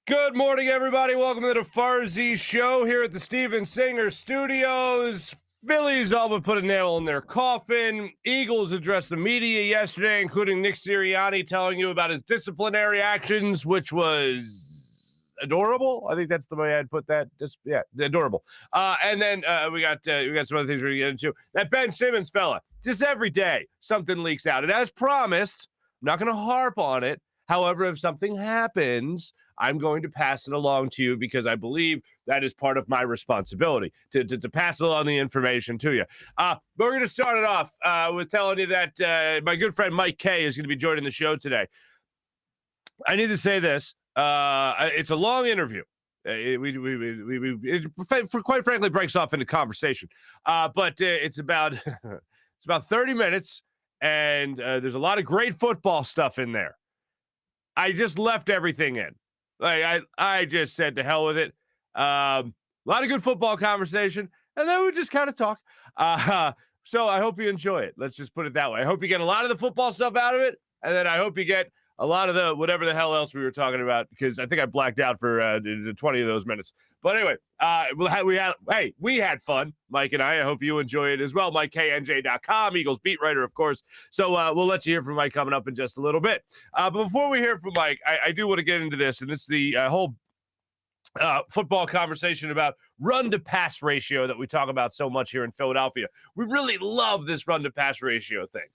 Good morning, everybody. Welcome to the Farzy Show here at the Steven Singer Studios. Phillies all but put a nail in their coffin. Eagles addressed the media yesterday, including Nick Sirianni telling you about his disciplinary actions, which was adorable. I think that's the way I'd put that. Just adorable. And then we got some other things we're going to get into. That Ben Simmons fella, just every day something leaks out. And as promised, I'm not going to harp on it. However, if something happens, I'm going to pass it along to you because I believe that is part of my responsibility to pass along the information to you. But we're going to start it off with telling you that my good friend Mike Kaye is going to be joining the show today. I need to say this. It's a long interview. It quite frankly breaks off into conversation. But it's about 30 minutes, and there's a lot of great football stuff in there. I just left everything in. Like I just said to hell with it. A lot of good football conversation, and then we just kind of talk. So I hope you enjoy it. Let's just put it that way. I hope you get a lot of the football stuff out of it, and then I hope you get a lot of the whatever the hell else we were talking about, because I think I blacked out for 20 of those minutes. But anyway, we had fun, Mike and I. I hope you enjoy it as well. MikeKNJ.com, Eagles beat writer, of course. So we'll let you hear from Mike coming up in just a little bit. But before we hear from Mike, I do want to get into this, and it's the whole football conversation about run-to-pass ratio that we talk about so much here in Philadelphia. We really love this run-to-pass ratio thing.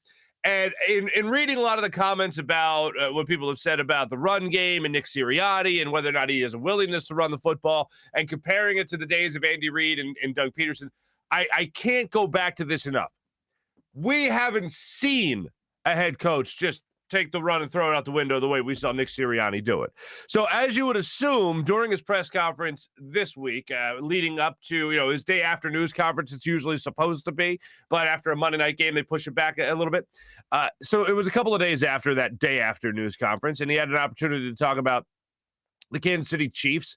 And in reading a lot of the comments about what people have said about the run game and Nick Sirianni and whether or not he has a willingness to run the football and comparing it to the days of Andy Reid and Doug Peterson, I can't go back to this enough. We haven't seen a head coach just take the run and throw it out the window the way we saw Nick Sirianni do it. So as you would assume, during his press conference this week, leading up to his day after news conference, it's usually supposed to be, but after a Monday night game, they push it back a little bit. So it was a couple of days after that day after news conference, and he had an opportunity to talk about the Kansas City Chiefs.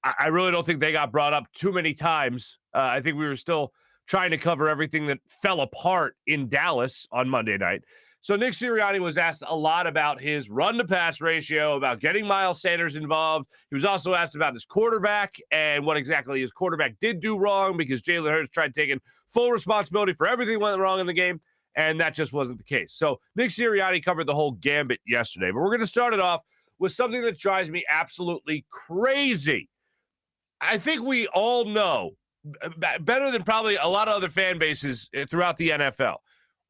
I really don't think they got brought up too many times. I think we were still trying to cover everything that fell apart in Dallas on Monday night. So Nick Sirianni was asked a lot about his run-to-pass ratio, about getting Miles Sanders involved. He was also asked about his quarterback and what exactly his quarterback did do wrong, because Jalen Hurts tried taking full responsibility for everything that went wrong in the game, and that just wasn't the case. So Nick Sirianni covered the whole gambit yesterday, but we're going to start it off with something that drives me absolutely crazy. I think we all know, better than probably a lot of other fan bases throughout the NFL,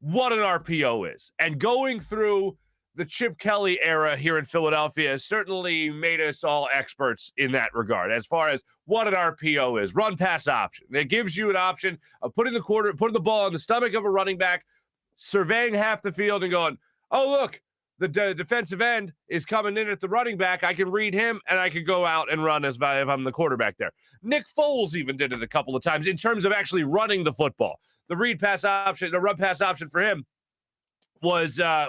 what an RPO is. And going through the Chip Kelly era here in Philadelphia has certainly made us all experts in that regard, as far as what an RPO is. Run pass option. It gives you an option of putting the ball in the stomach of a running back, surveying half the field and going, oh, look, the defensive end is coming in at the running back. I can read him, and I can go out and run if I'm the quarterback there. Nick Foles even did it a couple of times in terms of actually running the football. The run pass option for him was a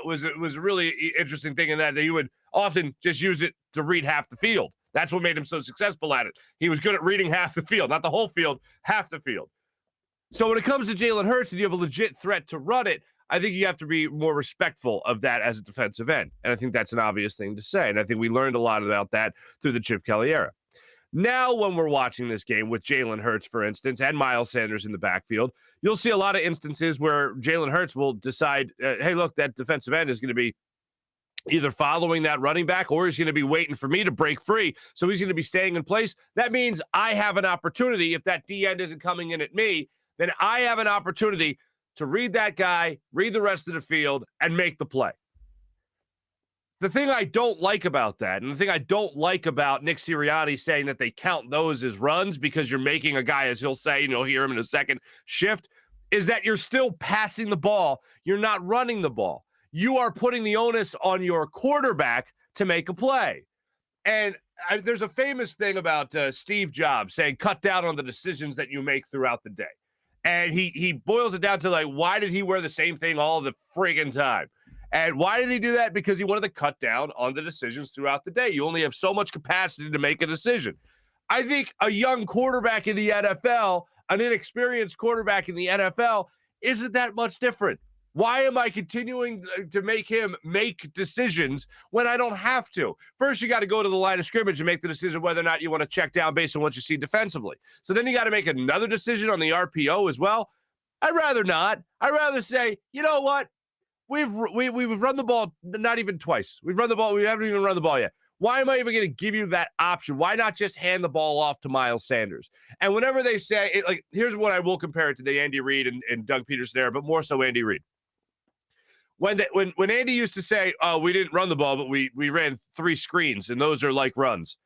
really interesting thing in that he would often just use it to read half the field. That's what made him so successful at it. He was good at reading half the field, not the whole field, half the field. So when it comes to Jalen Hurts and you have a legit threat to run it, I think you have to be more respectful of that as a defensive end. And I think that's an obvious thing to say. And I think we learned a lot about that through the Chip Kelly era. Now, when we're watching this game with Jalen Hurts, for instance, and Miles Sanders in the backfield, you'll see a lot of instances where Jalen Hurts will decide, hey, look, that defensive end is going to be either following that running back or he's going to be waiting for me to break free. So he's going to be staying in place. That means I have an opportunity. If that D end isn't coming in at me, then I have an opportunity to read that guy, read the rest of the field, and make the play. The thing I don't like about that, and the thing I don't like about Nick Sirianni saying that they count those as runs because you're making a guy, as he'll say, and you'll hear him in a second, shift, is that you're still passing the ball. You're not running the ball. You are putting the onus on your quarterback to make a play. And there's a famous thing about Steve Jobs saying, cut down on the decisions that you make throughout the day. And he boils it down to, like, why did he wear the same thing all the friggin' time? And why did he do that? Because he wanted to cut down on the decisions throughout the day. You only have so much capacity to make a decision. I think a young quarterback in the NFL, an inexperienced quarterback in the NFL, isn't that much different. Why am I continuing to make him make decisions when I don't have to? First, you got to go to the line of scrimmage and make the decision whether or not you want to check down based on what you see defensively. So then you got to make another decision on the RPO as well. I'd rather not. I'd rather say, you know what? We've run the ball not even twice. We've run the ball. We haven't even run the ball yet. Why am I even going to give you that option? Why not just hand the ball off to Miles Sanders? And whenever they say, here's what I will compare it to the Andy Reid and Doug Peterson era, but more so Andy Reid. When Andy used to say, "Oh, we didn't run the ball, but we ran 3 screens, and those are like runs,"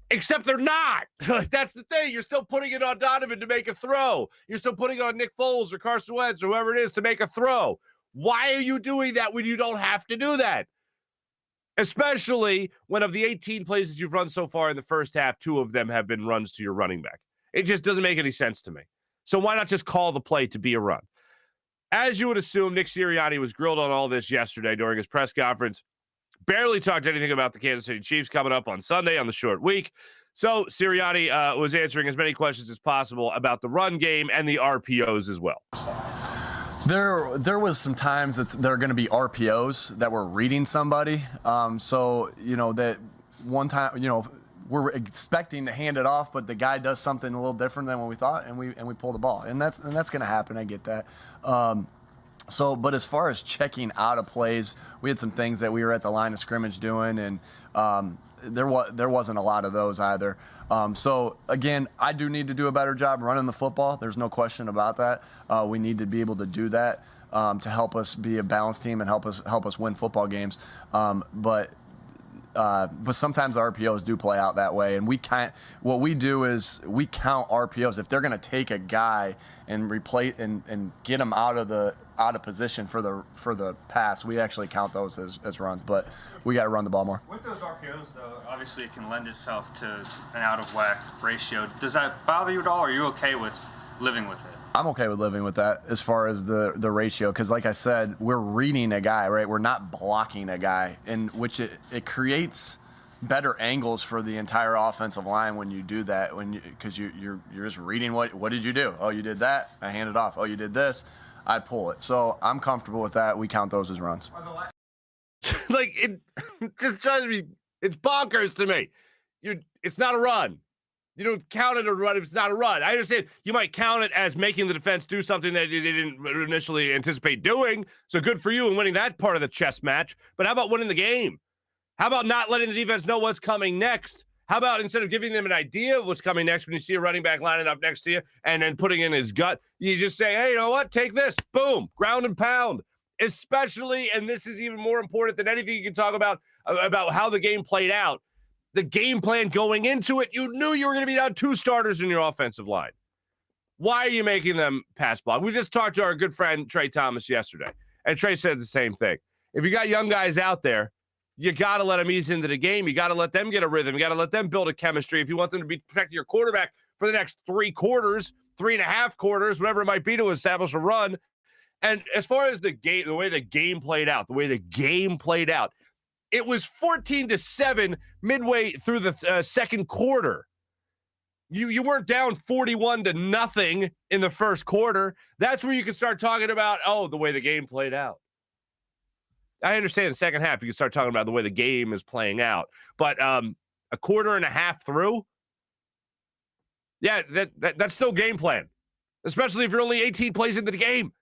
except they're not. That's the thing. You're still putting it on Donovan to make a throw. You're still putting it on Nick Foles or Carson Wentz or whoever it is to make a throw. Why are you doing that when you don't have to do that? Especially when of the 18 plays that you've run so far in the first half, 2 of them have been runs to your running back. It just doesn't make any sense to me. So why not just call the play to be a run? As you would assume, Nick Sirianni was grilled on all this yesterday during his press conference. Barely talked anything about the Kansas City Chiefs coming up on Sunday on the short week. So Sirianni was answering as many questions as possible about the run game and the RPOs as well. There was some times there are going to be RPOs that we're reading somebody. So, that one time, we're expecting to hand it off, but the guy does something a little different than what we thought, and we pull the ball, and that's going to happen. I get that. But as far as checking out of plays, we had some things that we were at the line of scrimmage doing, and there wasn't a lot of those either. So again, I do need to do a better job running the football. There's no question about that. We need to be able to do that to help us be a balanced team and help us win football games. But sometimes RPOs do play out that way, and what we do is we count RPOs. If they're going to take a guy and replace and get him out of position for the pass, we actually count those as runs. But we got to run the ball more. With those RPOs, though, obviously it can lend itself to an out of whack ratio. Does that bother you at all, or are you okay with living with it? I'm okay with living with that as far as the ratio, because like I said, we're reading a guy, right? We're not blocking a guy, in which it creates better angles for the entire offensive line when you do that, because you're just reading what did you do? Oh, you did that, I hand it off. Oh, you did this, I pull it. So I'm comfortable with that. We count those as runs. It just drives me, it's bonkers to me. It's not a run. You don't count it a run if it's not a run. I understand you might count it as making the defense do something that they didn't initially anticipate doing. So good for you in winning that part of the chess match. But how about winning the game? How about not letting the defense know what's coming next? How about instead of giving them an idea of what's coming next when you see a running back lining up next to you and then putting in his gut, you just say, hey, you know what? Take this. Boom. Ground and pound. Especially, and this is even more important than anything you can talk about how the game played out. The game plan going into it, you knew you were going to be down 2 starters in your offensive line. Why are you making them pass block? We just talked to our good friend Trey Thomas yesterday, and Trey said the same thing. If you got young guys out there, you got to let them ease into the game. You got to let them get a rhythm. You got to let them build a chemistry. If you want them to be protecting your quarterback for the next 3 quarters, 3.5 quarters, whatever it might be, to establish a run. And as far as the way the game played out, it was 14-7 midway through the second quarter. You weren't down 41-0 in the first quarter. That's where you can start talking about, the way the game played out. I understand the second half, you can start talking about the way the game is playing out. But a quarter and a half through, yeah, that's still game plan, especially if you're only 18 plays into the game.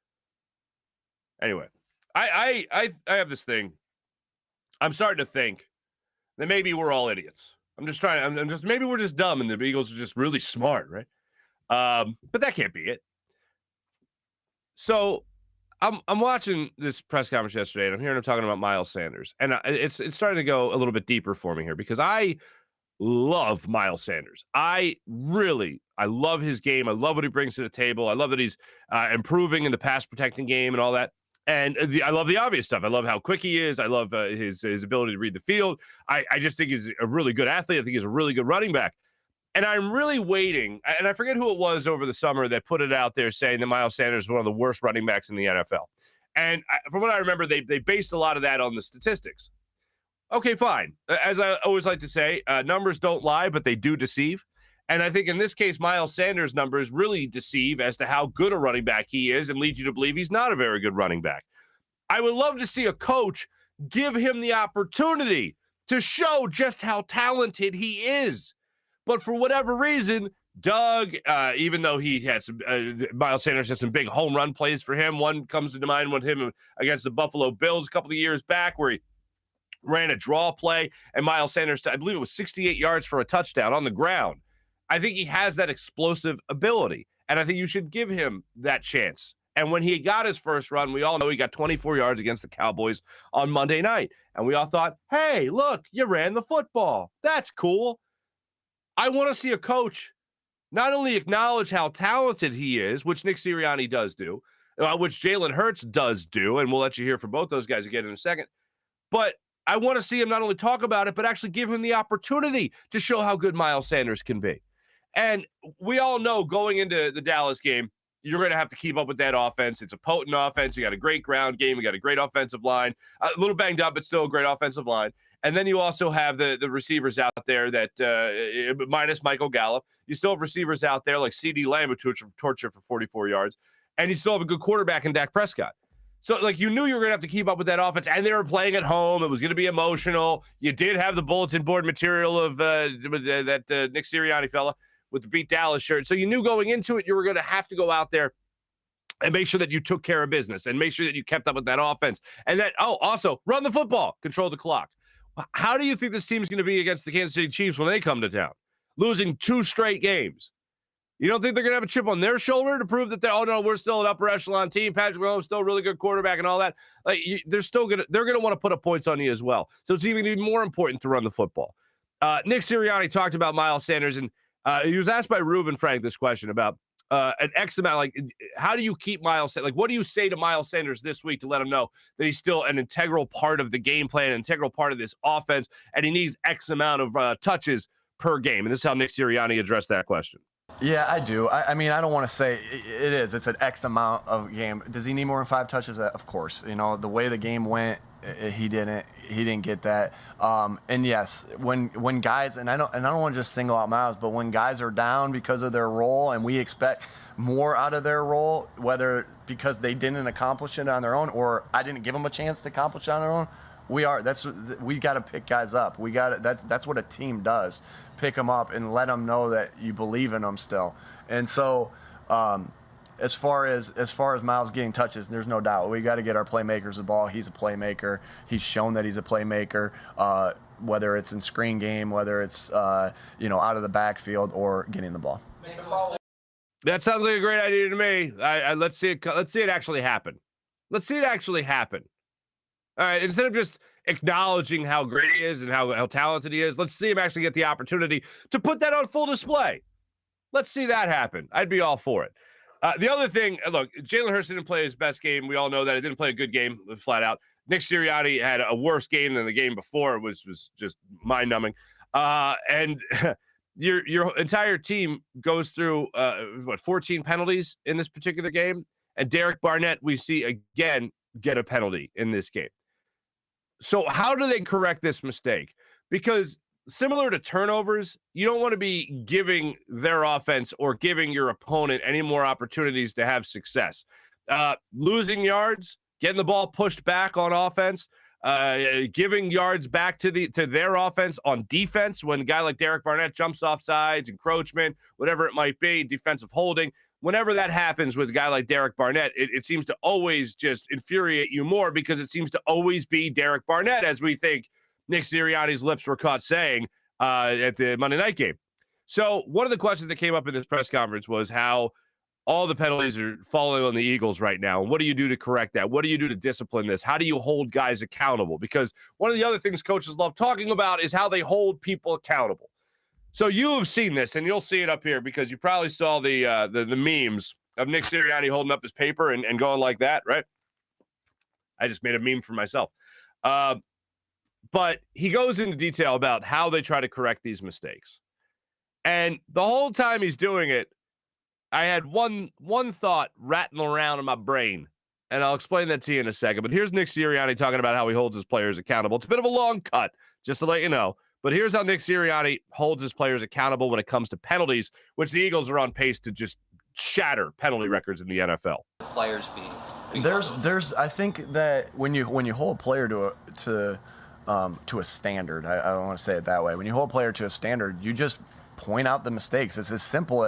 Anyway, I have this thing. I'm starting to think that maybe we're all idiots. Maybe we're just dumb and the Eagles are just really smart, right? But that can't be it. So I'm watching this press conference yesterday, and I'm hearing him talking about Miles Sanders, and it's starting to go a little bit deeper for me here because I love Miles Sanders. I love his game. I love what he brings to the table. I love that he's improving in the pass protecting game and all that. And I love the obvious stuff. I love how quick he is. I love his ability to read the field. I just think he's a really good athlete. I think he's a really good running back. And I'm really waiting, and I forget who it was over the summer that put it out there saying that Miles Sanders is one of the worst running backs in the NFL. And from what I remember, they based a lot of that on the statistics. Okay, fine. As I always like to say, numbers don't lie, but they do deceive. And I think in this case, Miles Sanders' numbers really deceive as to how good a running back he is and lead you to believe he's not a very good running back. I would love to see a coach give him the opportunity to show just how talented he is. But for whatever reason, Doug, even though he had some, Miles Sanders had some big home run plays for him. One comes to mind with him against the Buffalo Bills a couple of years back where he ran a draw play and Miles Sanders, I believe it was 68 yards for a touchdown on the ground. I think he has that explosive ability, and I think you should give him that chance. And when he got his first run, we all know he got 24 yards against the Cowboys on Monday night. And we all thought, hey, look, you ran the football. That's cool. I want to see a coach not only acknowledge how talented he is, which Nick Sirianni does do, which Jalen Hurts does do, and we'll let you hear from both those guys again in a second, but I want to see him not only talk about it, but actually give him the opportunity to show how good Miles Sanders can be. And we all know going into the Dallas game, you're going to have to keep up with that offense. It's a potent offense. You got a great ground game. You got a great offensive line. A little banged up, but still a great offensive line. And then you also have the receivers out there that, minus Michael Gallup, you still have receivers out there like CeeDee Lamb, who torture for 44 yards. And you still have a good quarterback in Dak Prescott. So, like, you knew you were going to have to keep up with that offense, and they were playing at home. It was going to be emotional. You did have the bulletin board material of that Nick Sirianni fella with the Beat Dallas shirt. So you knew going into it, you were going to have to go out there and make sure that you took care of business and make sure that you kept up with that offense. And that, also run the football, control the clock. How do you think this team's going to be against the Kansas City Chiefs when they come to town? Losing 2 straight games. You don't think they're going to have a chip on their shoulder to prove that we're still an upper echelon team. Patrick Mahomes still a really good quarterback and all that. Like they're going to want to put up points on you as well. So it's even more important to run the football. Nick Sirianni talked about Miles Sanders, and he was asked by Reuben Frank this question about an X amount. Like, how do you keep Miles Sanders? Like, what do you say to Miles Sanders this week to let him know that he's still an integral part of the game plan, an integral part of this offense, and he needs X amount of touches per game? And this is how Nick Sirianni addressed that question. Yeah, I do. I mean, I don't want to say it is. It's an X amount of game. Does he need more than 5 touches? Of course. You know, the way the game went, he didn't get that. And yes, when guys, and I don't want to just single out Miles, but when guys are down because of their role and we expect more out of their role, whether because they didn't accomplish it on their own or I didn't give them a chance to accomplish it on their own, we got to pick guys up. That's what a team does. Pick them up and let them know that you believe in them still. And so, as far as Miles getting touches, there's no doubt we got to get our playmakers the ball. He's a playmaker. He's shown that he's a playmaker. Whether it's in screen game, whether it's out of the backfield or getting the ball. That sounds like a great idea to me. Let's see it actually happen. Let's see it actually happen. All right, instead of just acknowledging how great he is and how talented he is, let's see him actually get the opportunity to put that on full display. Let's see that happen. I'd be all for it. The other thing, look, Jalen Hurts didn't play his best game. We all know that. He didn't play a good game, flat out. Nick Sirianni had a worse game than the game before. It was just mind-numbing. And your entire team goes through, 14 penalties in this particular game? And Derek Barnett, we see again, get a penalty in this game. So how do they correct this mistake? Because similar to turnovers, you don't want to be giving their offense or giving your opponent any more opportunities to have success. Losing yards, getting the ball pushed back on offense, giving yards back to their offense on defense when a guy like Derek Barnett jumps off sides, encroachment, whatever it might be, defensive holding. Whenever that happens with a guy like Derek Barnett, it seems to always just infuriate you more because it seems to always be Derek Barnett, as we think Nick Sirianni's lips were caught saying at the Monday night game. So one of the questions that came up in this press conference was how all the penalties are falling on the Eagles right now. What do you do to correct that? What do you do to discipline this? How do you hold guys accountable? Because one of the other things coaches love talking about is how they hold people accountable. So you have seen this, and you'll see it up here because you probably saw the memes of Nick Sirianni holding up his paper and going like that, right? I just made a meme for myself. But he goes into detail about how they try to correct these mistakes. And the whole time he's doing it, I had one thought rattling around in my brain, and I'll explain that to you in a second. But here's Nick Sirianni talking about how he holds his players accountable. It's a bit of a long cut, just to let you know. But here's how Nick Sirianni holds his players accountable when it comes to penalties, which the Eagles are on pace to just shatter penalty records in the NFL. Players being I think that when you hold a player to a standard, I don't want to say it that way. When you hold a player to a standard, you just point out the mistakes. It's as simple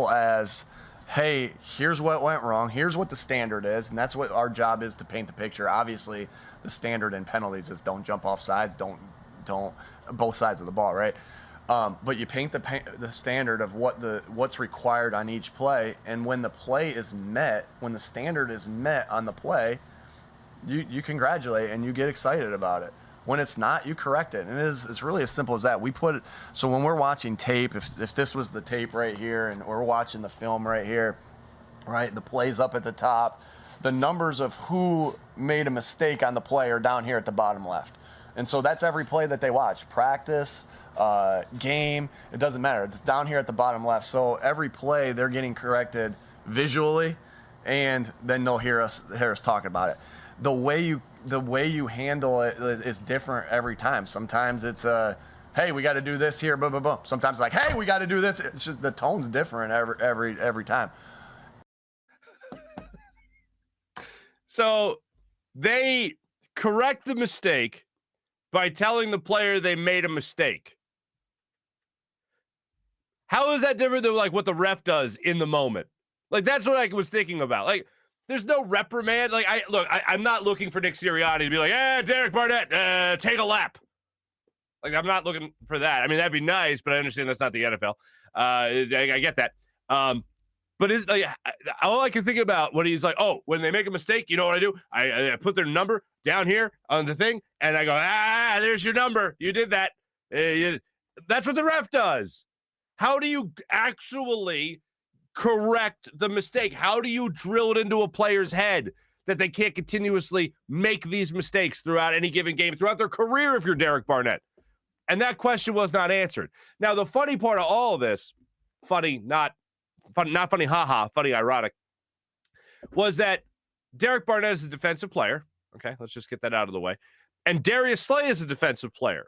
as hey, here's what went wrong. Here's what the standard is, and that's what our job is, to paint the picture. Obviously, the standard in penalties is don't jump off sides, don't both sides of the ball, right? But you paint the standard of what's required on each play, and when the play is met, when the standard is met on the play, you congratulate and you get excited about it. When it's not, you correct it, and it's really as simple as that. So when we're watching tape, if this was the tape right here, and we're watching the film right here, right, the play's up at the top, the numbers of who made a mistake on the play are down here at the bottom left. And so that's every play that they watch. Practice, game, it doesn't matter. It's down here at the bottom left. So every play they're getting corrected visually, and then they'll hear us talk about it. The way you handle it is different every time. Sometimes it's hey, we got to do this here, boom, boom, boom. Sometimes like, hey, we got to do this. It's just, the tone's different every time. So they correct the mistake by telling the player they made a mistake. How is that different than like what the ref does in the moment? Like, that's what I was thinking about. Like, there's no reprimand. Like, I'm not looking for Nick Sirianni to be like, Derek Barnett, take a lap. Like, I'm not looking for that. I mean, that'd be nice, but I understand that's not the NFL. I get that. But it's like, all I can think about when he's like, oh, when they make a mistake, you know what I do? I put their number down here on the thing, and I go, there's your number. You did that. That's what the ref does. How do you actually correct the mistake? How do you drill it into a player's head that they can't continuously make these mistakes throughout any given game, throughout their career if you're Derek Barnett? And that question was not answered. Now, the funny part of all of this, not funny, haha, funny, ironic, was that Derek Barnett is a defensive player. Okay, let's just get that out of the way. And Darius Slay is a defensive player.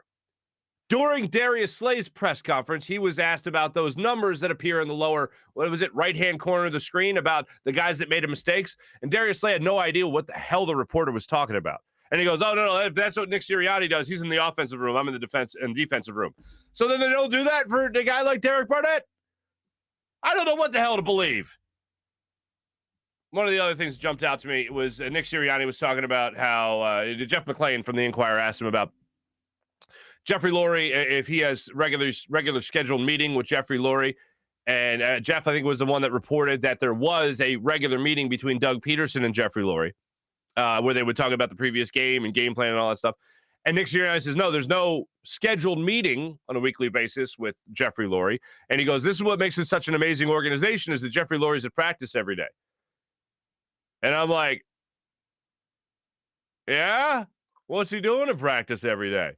During Darius Slay's press conference, he was asked about those numbers that appear in the lower, right-hand corner of the screen about the guys that made mistakes. And Darius Slay had no idea what the hell the reporter was talking about. And he goes, oh, no, that's what Nick Sirianni does. He's in the offensive room. I'm in the defensive room. So then they don't do that for a guy like Derek Barnett? I don't know what the hell to believe. One of the other things that jumped out to me was Nick Sirianni was talking about how Jeff McClain from the Inquirer asked him about Jeffrey Lurie, if he has regular scheduled meeting with Jeffrey Lurie. And Jeff, I think, was the one that reported that there was a regular meeting between Doug Peterson and Jeffrey Lurie, where they would talk about the previous game and game plan and all that stuff. And Nick Sirianni says, no, there's no scheduled meeting on a weekly basis with Jeffrey Lurie. And he goes, this is what makes it such an amazing organization, is that Jeffrey Lurie's at practice every day. And I'm like, yeah? What's he doing in practice every day?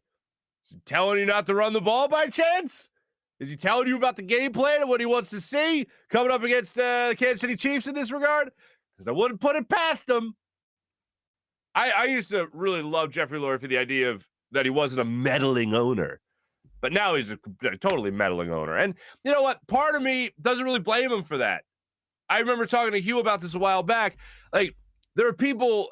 Is he telling you not to run the ball by chance? Is he telling you about the game plan and what he wants to see coming up against the Kansas City Chiefs in this regard? Because I wouldn't put it past him. I used to really love Jeffrey Lurie for the idea of that he wasn't a meddling owner. But now he's a totally meddling owner. And you know what? Part of me doesn't really blame him for that. I remember talking to Hugh about this a while back. Like, there are people,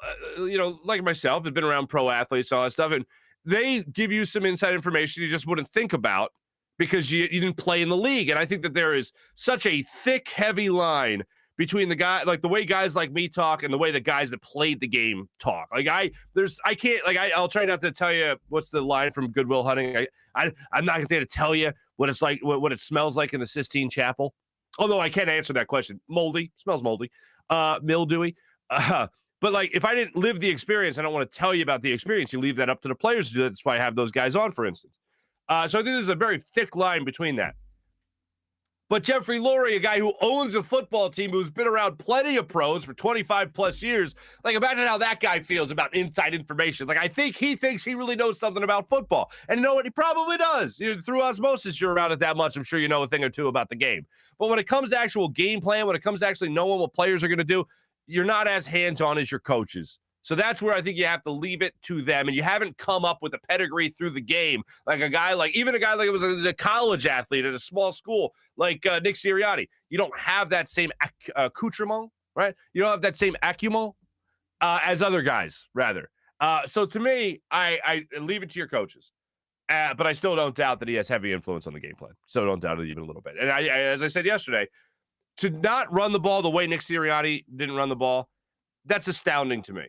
like myself, that have been around pro athletes and all that stuff, and they give you some inside information you just wouldn't think about because you didn't play in the league. And I think that there is such a thick, heavy line between the guy, like the way guys like me talk and the way the guys that played the game talk. Like I'll try not to tell you what's the line from Good Will Hunting. I'm not going to tell you what it's like, what it smells like in the Sistine Chapel. Although I can't answer that question. Moldy, smells moldy, mildewy. But like, if I didn't live the experience, I don't want to tell you about the experience. You leave that up to the players to do that. That's why I have those guys on, for instance. So I think there's a very thick line between that. But Jeffrey Lurie, a guy who owns a football team, who's been around plenty of pros for 25 plus years, like, imagine how that guy feels about inside information. Like, I think he thinks he really knows something about football. And you know what? He probably does. Through osmosis, you're around it that much. I'm sure you know a thing or two about the game. But when it comes to actual game plan, when it comes to actually knowing what players are going to do, you're not as hands-on as your coaches So that's where I think you have to leave it to them. And you haven't come up with a pedigree through the game like a guy like it was a college athlete at a small school like Nick Sirianni. You don't have that same accoutrement, right? You don't have that same acumen as other guys, rather. So to me, I leave it to your coaches. But I still don't doubt that he has heavy influence on the game plan. So don't doubt it even a little bit. And as I said yesterday, to not run the ball the way Nick Sirianni didn't run the ball, that's astounding to me.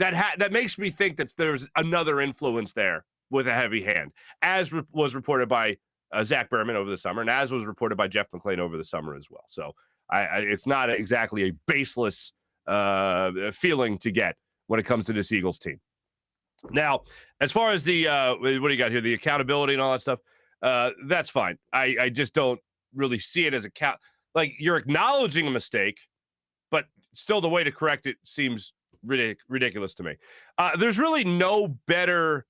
That makes me think that there's another influence there with a heavy hand, as was reported by Zach Berman over the summer, and as was reported by Jeff McClain over the summer as well. So it's not exactly a baseless feeling to get when it comes to this Eagles team. Now, as far as the what do you got here, the accountability and all that stuff, that's fine. I just don't really see it as like you're acknowledging a mistake, but still the way to correct it seems ridiculous to me. There's really no better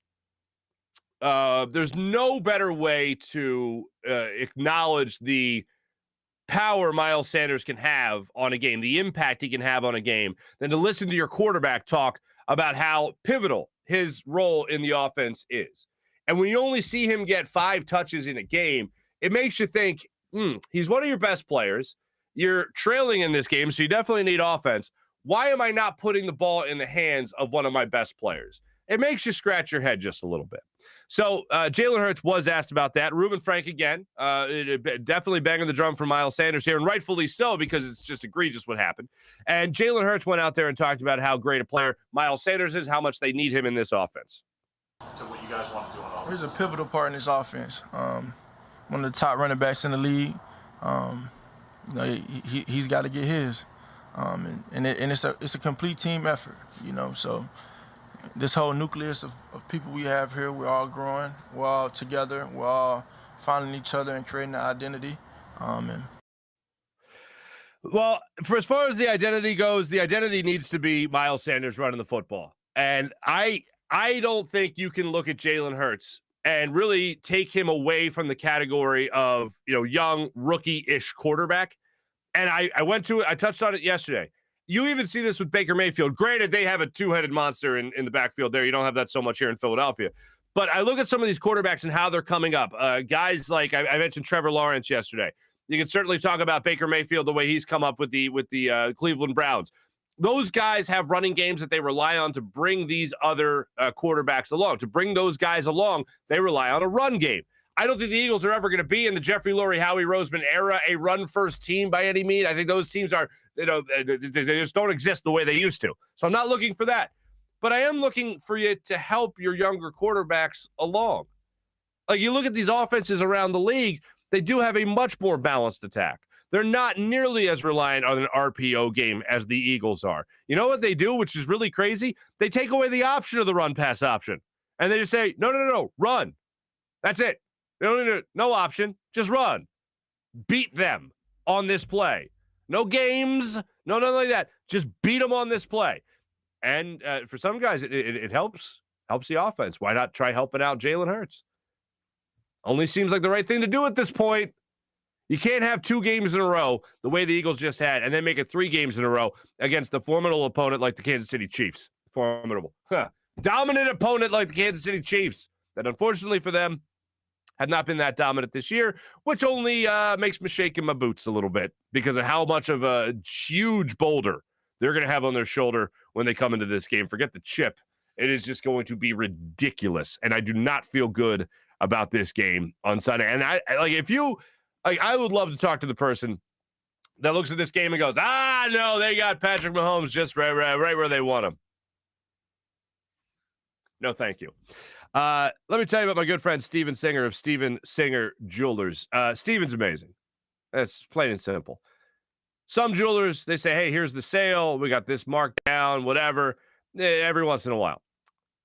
way to acknowledge the power Miles Sanders can have on a game, the impact he can have on a game, than to listen to your quarterback talk about how pivotal his role in the offense is. And when you only see him get 5 touches in a game, it makes you think, he's one of your best players. You're trailing in this game, so you definitely need offense. Why am I not putting the ball in the hands of one of my best players? It makes you scratch your head just a little bit. So Jalen Hurts was asked about that. Reuben Frank again, definitely banging the drum for Miles Sanders here, and rightfully so, because it's just egregious what happened. And Jalen Hurts went out there and talked about how great a player Miles Sanders is, how much they need him in this offense. To what you guys want to do on offense? He's a pivotal part in this offense. One of the top running backs in the league. He's got to get his. And it's a complete team effort, so this whole nucleus of people we have here, we're all growing, we're all together, we're all finding each other and creating an identity. Well, for as far as the identity goes, the identity needs to be Miles Sanders running the football. And I don't think you can look at Jalen Hurts and really take him away from the category of, young rookie-ish quarterback. And I touched on it yesterday. You even see this with Baker Mayfield. Granted, they have a two-headed monster in the backfield there. You don't have that so much here in Philadelphia. But I look at some of these quarterbacks and how they're coming up. Guys like I mentioned Trevor Lawrence yesterday. You can certainly talk about Baker Mayfield, the way he's come up with the Cleveland Browns. Those guys have running games that they rely on to bring these other quarterbacks along. To bring those guys along, they rely on a run game. I don't think the Eagles are ever going to be in the Jeffrey Lurie, Howie Roseman era a run-first team by any means. I think those teams are, they just don't exist the way they used to. So I'm not looking for that. But I am looking for you to help your younger quarterbacks along. Like, you look at these offenses around the league, they do have a much more balanced attack. They're not nearly as reliant on an RPO game as the Eagles are. You know what they do, which is really crazy? They take away the option of the run-pass option. And they just say, no, run. That's it. They don't need no option. Just run. Beat them on this play. No games. No, nothing like that. Just beat them on this play. And for some guys, it helps the offense. Why not try helping out Jalen Hurts? Only seems like the right thing to do at this point. You can't have 2 games in a row the way the Eagles just had and then make it 3 games in a row against a formidable opponent like the Kansas City Chiefs. Formidable. Dominant opponent like the Kansas City Chiefs that, unfortunately for them, had not been that dominant this year, which only makes me shake in my boots a little bit because of how much of a huge boulder they're going to have on their shoulder when they come into this game. Forget the chip. It is just going to be ridiculous, and I do not feel good about this game on Sunday. And I would love to talk to the person that looks at this game and goes, no, they got Patrick Mahomes just right where they want him. No, thank you. Let me tell you about my good friend Steven Singer of Steven Singer Jewelers. Steven's amazing. That's plain and simple. Some jewelers, they say, hey, here's the sale. We got this marked down, whatever, every once in a while.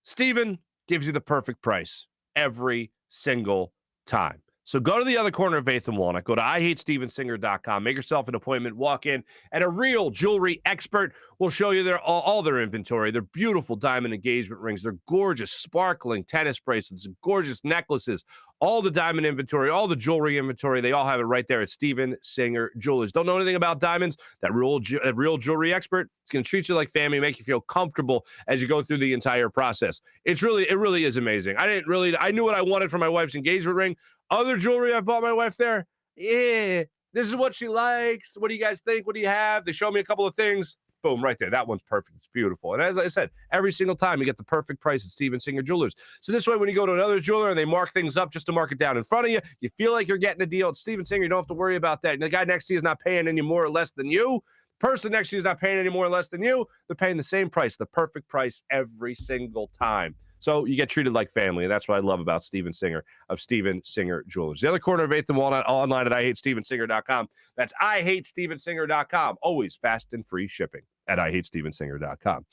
Steven gives you the perfect price every single time. So go to the other corner of 8th and Walnut. Go to IHateStevenSinger.com. Make yourself an appointment. Walk in, and a real jewelry expert will show you all their inventory. Their beautiful diamond engagement rings. Their gorgeous, sparkling tennis bracelets, gorgeous necklaces, all the diamond inventory, all the jewelry inventory. They all have it right there at Steven Singer Jewelers. Don't know anything about diamonds? That real jewelry expert is going to treat you like family, make you feel comfortable as you go through the entire process. It really is amazing. I knew what I wanted for my wife's engagement ring. Other jewelry I've bought my wife there, this is what she likes. What do you guys think? What do you have? They show me a couple of things. Boom, right there. That one's perfect. It's beautiful. And as I said, every single time you get the perfect price at Steven Singer Jewelers. So this way, when you go to another jeweler and they mark things up just to mark it down in front of you, you feel like you're getting a deal. At Steven Singer, you don't have to worry about that. And the guy next to you is not paying any more or less than you. The person next to you is not paying any more or less than you. They're paying the same price, the perfect price every single time. So you get treated like family, and that's what I love about Steven Singer of Steven Singer Jewelers. The other corner of 8th and Walnut, online at IHateStevenSinger.com. That's IHateStevenSinger.com. Always fast and free shipping at IHateStevenSinger.com.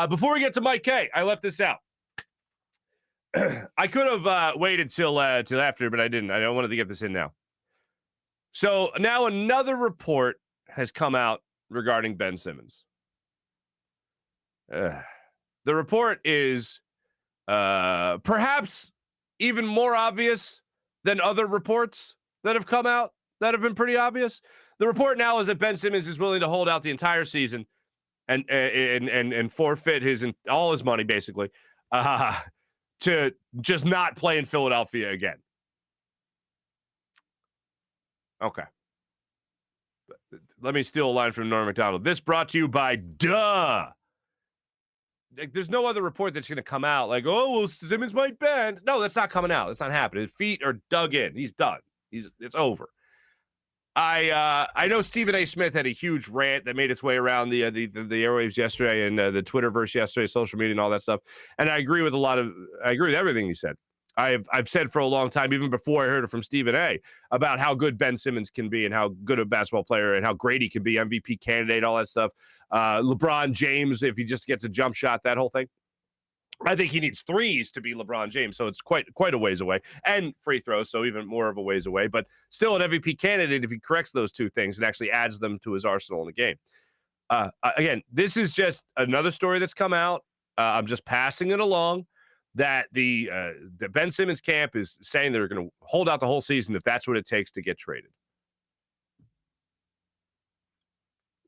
Before we get to Mike Kaye, I left this out. I could have waited till after, but I didn't. I wanted to get this in now. So now another report has come out regarding Ben Simmons. The report is perhaps even more obvious than other reports that have come out that have been pretty obvious. The report now is that Ben Simmons is willing to hold out the entire season and forfeit all his money, basically, to just not play in Philadelphia again. Okay. Let me steal a line from Norm Macdonald. This brought to you by Duh. Like, there's no other report that's going to come out like, oh, well, Simmons might bend. No, that's not coming out. That's not happening. His feet are dug in. He's done. It's over. I know Stephen A. Smith had a huge rant that made its way around the airwaves yesterday and the Twitterverse yesterday, social media and all that stuff. And I agree with everything he said. I've said for a long time, even before I heard it from Stephen A., about how good Ben Simmons can be and how good a basketball player and how great he can be, MVP candidate, all that stuff. LeBron James, if he just gets a jump shot, that whole thing. I think he needs threes to be LeBron James, so it's quite a ways away. And free throws, so even more of a ways away. But still an MVP candidate if he corrects those two things and actually adds them to his arsenal in the game. Again, this is just another story that's come out. I'm just passing it along. That the Ben Simmons camp is saying they're going to hold out the whole season if that's what it takes to get traded.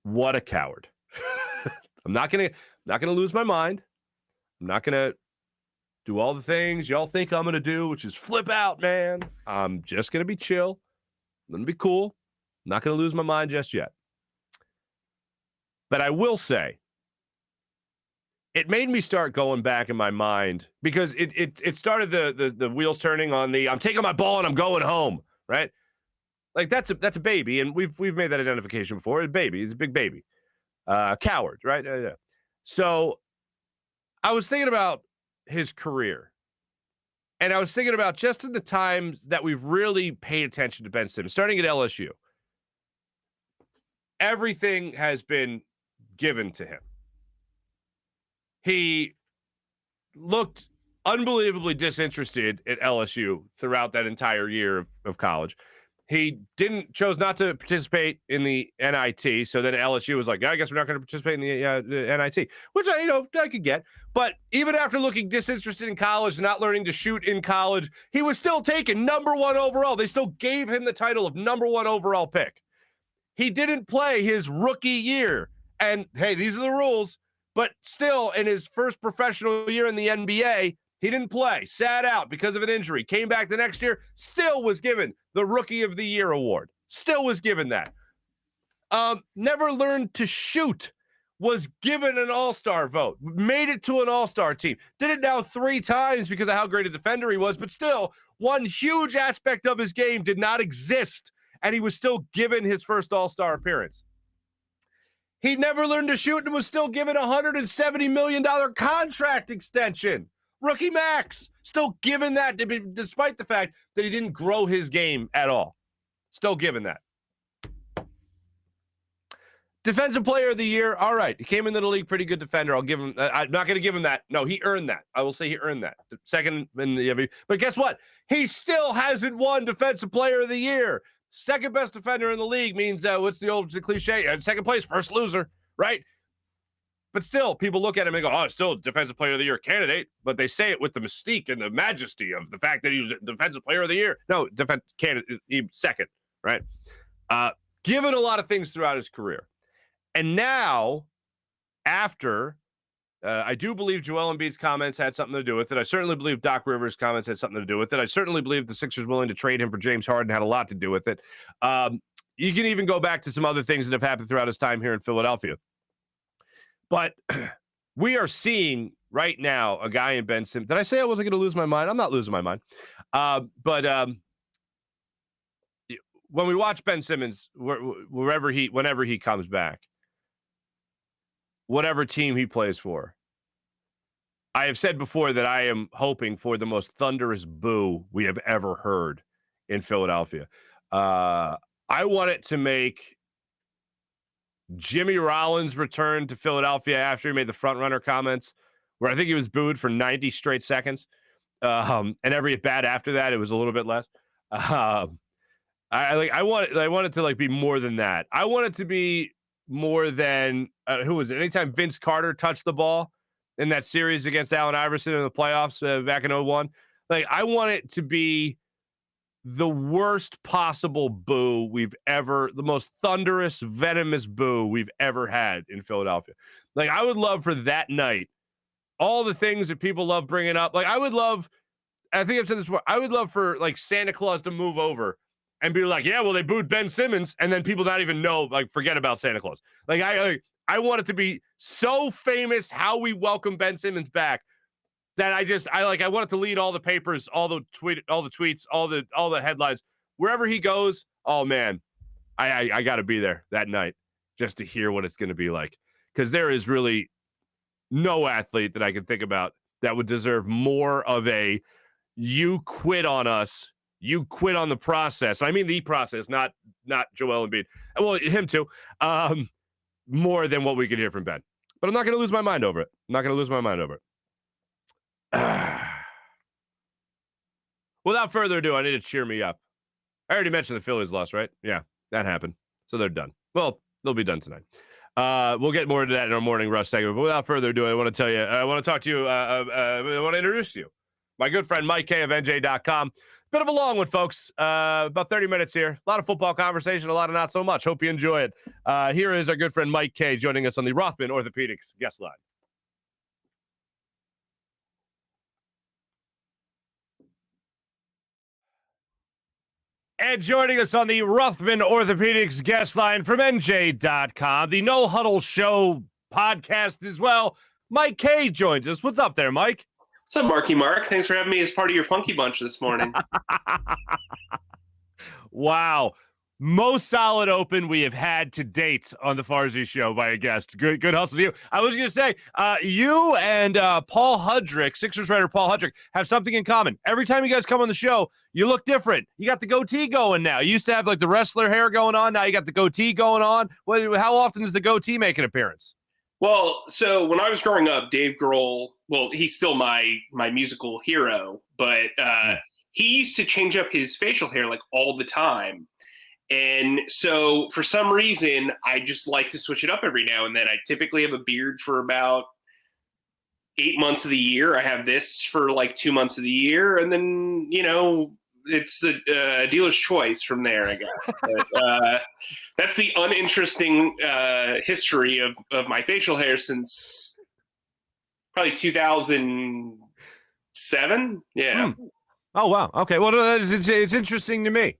What a coward. I'm not going to lose my mind. I'm not going to do all the things y'all think I'm going to do, which is flip out, man. I'm just going to be chill. I'm going to be cool. I'm not going to lose my mind just yet. But I will say, it made me start going back in my mind because it started the wheels turning on the I'm taking my ball and I'm going home, right? Like that's a baby, and we've made that identification before. A baby, he's a big baby, coward, right? Yeah. So I was thinking about his career, and I was thinking about just in the times that we've really paid attention to Ben Simmons, starting at LSU. Everything has been given to him. He looked unbelievably disinterested at LSU throughout that entire year of college. He chose not to participate in the NIT. So then LSU was like, I guess we're not going to participate in the NIT, which I could get. But even after looking disinterested in college, not learning to shoot in college, he was still taken number 1 overall. They still gave him the title of number 1 overall pick. He didn't play his rookie year. And hey, these are the rules. But still, in his first professional year in the NBA, he didn't play, sat out because of an injury, came back the next year, still was given the Rookie of the Year award. Still was given that. Never learned to shoot, was given an all-star vote, made it to an all-star team. Did it now 3 times because of how great a defender he was, but still, one huge aspect of his game did not exist, and he was still given his first all-star appearance. He never learned to shoot and was still given a $170 million contract extension. Rookie max. Still given that, despite the fact that he didn't grow his game at all. Still given that. Defensive player of the year. All right. He came into the league, pretty good defender. I'll give him, I'm not going to give him that. No, he earned that. I will say he earned that. Second in the MVP. But guess what? He still hasn't won defensive player of the year. Second best defender in the league means, what's the old cliche? Second place, first loser, right? But still, people look at him and go, oh, it's still defensive player of the year candidate. But they say it with the mystique and the majesty of the fact that he was a defensive player of the year. No, defense candidate, second, right? Given a lot of things throughout his career. And now, after, I do believe Joel Embiid's comments had something to do with it. I certainly believe Doc Rivers' comments had something to do with it. I certainly believe the Sixers willing to trade him for James Harden had a lot to do with it. You can even go back to some other things that have happened throughout his time here in Philadelphia. But we are seeing right now a guy in Ben Simmons. Did I say I wasn't going to lose my mind? I'm not losing my mind. But when we watch Ben Simmons, whenever he comes back, whatever team he plays for, I have said before that I am hoping for the most thunderous boo we have ever heard in Philadelphia. I want it to make Jimmy Rollins return to Philadelphia after he made the front runner comments, where I think he was booed for 90 straight seconds. And every at bat after that, it was a little bit less. I want it to like be more than that. I want it to be more than who was it? Anytime Vince Carter touched the ball in that series against Allen Iverson in the playoffs back in 2001. Like, I want it to be the worst possible boo the most thunderous, venomous boo we've ever had in Philadelphia. Like, I would love for that night, all the things that people love bringing up. Like, I think I've said this before, I would love for like Santa Claus to move over and be like, yeah, well, they booed Ben Simmons, and then people not even know, like, forget about Santa Claus. Like, I want it to be so famous how we welcome Ben Simmons back that I want it to lead all the papers, all the tweets, all the headlines, wherever he goes. Oh man, I got to be there that night just to hear what it's going to be like, because there is really no athlete that I can think about that would deserve more of a "you quit on us." You quit on the process. I mean the process, not Joel Embiid. Well, him too. More than what we could hear from Ben. But I'm not going to lose my mind over it. Without further ado, I need to cheer me up. I already mentioned the Phillies lost, right? Yeah, that happened. So they're done. Well, they'll be done tonight. We'll get more into that in our morning rush segment. But without further ado, I want to talk to you. I want to introduce you. My good friend Mike Kaye of NJ.com. Bit of a long one, folks. About 30 minutes here. A lot of football conversation, a lot of not so much. Hope you enjoy it. Here is our good friend Mike Kaye joining us on the Rothman Orthopaedics guest line. And joining us on the Rothman Orthopaedics guest line from NJ.com, the No Huddle Show podcast as well, Mike Kaye joins us. What's up there, Mike? What's up, Marc? Thanks for having me as part of your funky bunch this morning. Wow. Most solid open we have had to date on the Farzy Show by a guest. Good hustle to you. I was going to say, you and Paul Hudrick, Sixers writer Paul Hudrick, have something in common. Every time you guys come on the show, you look different. You got the goatee going now. You used to have like the wrestler hair going on. Now you got the goatee going on. How often does the goatee make an appearance? Well, so when I was growing up, Dave Grohl, well, he's still my musical hero, but he used to change up his facial hair like all the time. And so for some reason, I just like to switch it up every now and then. I typically have a beard for about 8 months of the year. I have this for like 2 months of the year. And then, it's a dealer's choice from there, I guess. But that's the uninteresting history of my facial hair since probably 2007. Yeah. Oh, wow. Okay. Well, it's interesting to me.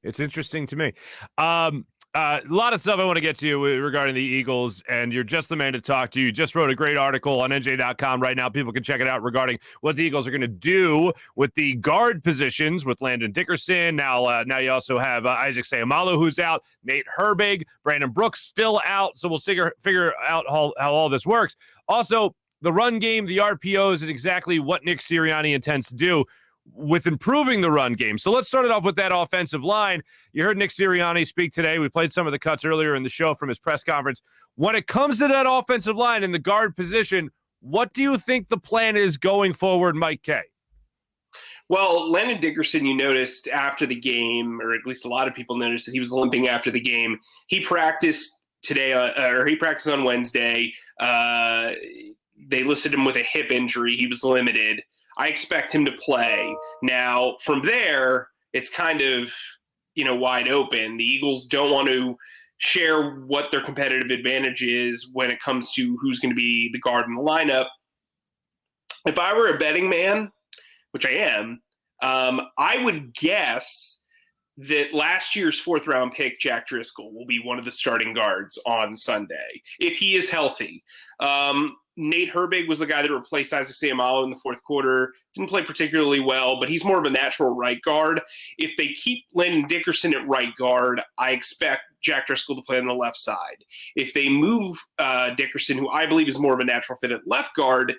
A lot of stuff I want to get to you regarding the Eagles, and you're just the man to talk to. You just wrote a great article on NJ.com right now. People can check it out regarding what the Eagles are going to do with the guard positions with Landon Dickerson. Now you also have Isaac Seumalo, who's out, Nate Herbig, Brandon Brooks still out. So we'll figure out how all this works. Also, the run game, the RPOs, and exactly what Nick Sirianni intends to do. with improving the run game. So let's start it off with that offensive line. You heard Nick Sirianni speak today. We played some of the cuts earlier in the show from his press conference. When it comes to that offensive line in the guard position, what do you think the plan is going forward, Mike Kaye? Well, Landon Dickerson, you noticed after the game, or at least a lot of people noticed that he was limping after the game. He practiced today, or he practiced on Wednesday. They listed him with a hip injury. He was limited. I expect him to play. Now, from there, it's kind of, wide open. The Eagles don't want to share what their competitive advantage is when it comes to who's going to be the guard in the lineup. If I were a betting man, which I am, I would guess that last year's fourth-round pick, Jack Driscoll, will be one of the starting guards on Sunday, if he is healthy. Nate Herbig was the guy that replaced Isaac Seumalo in the fourth quarter. Didn't play particularly well, but he's more of a natural right guard. If they keep Landon Dickerson at right guard, I expect Jack Driscoll to play on the left side. If they move Dickerson, who I believe is more of a natural fit at left guard,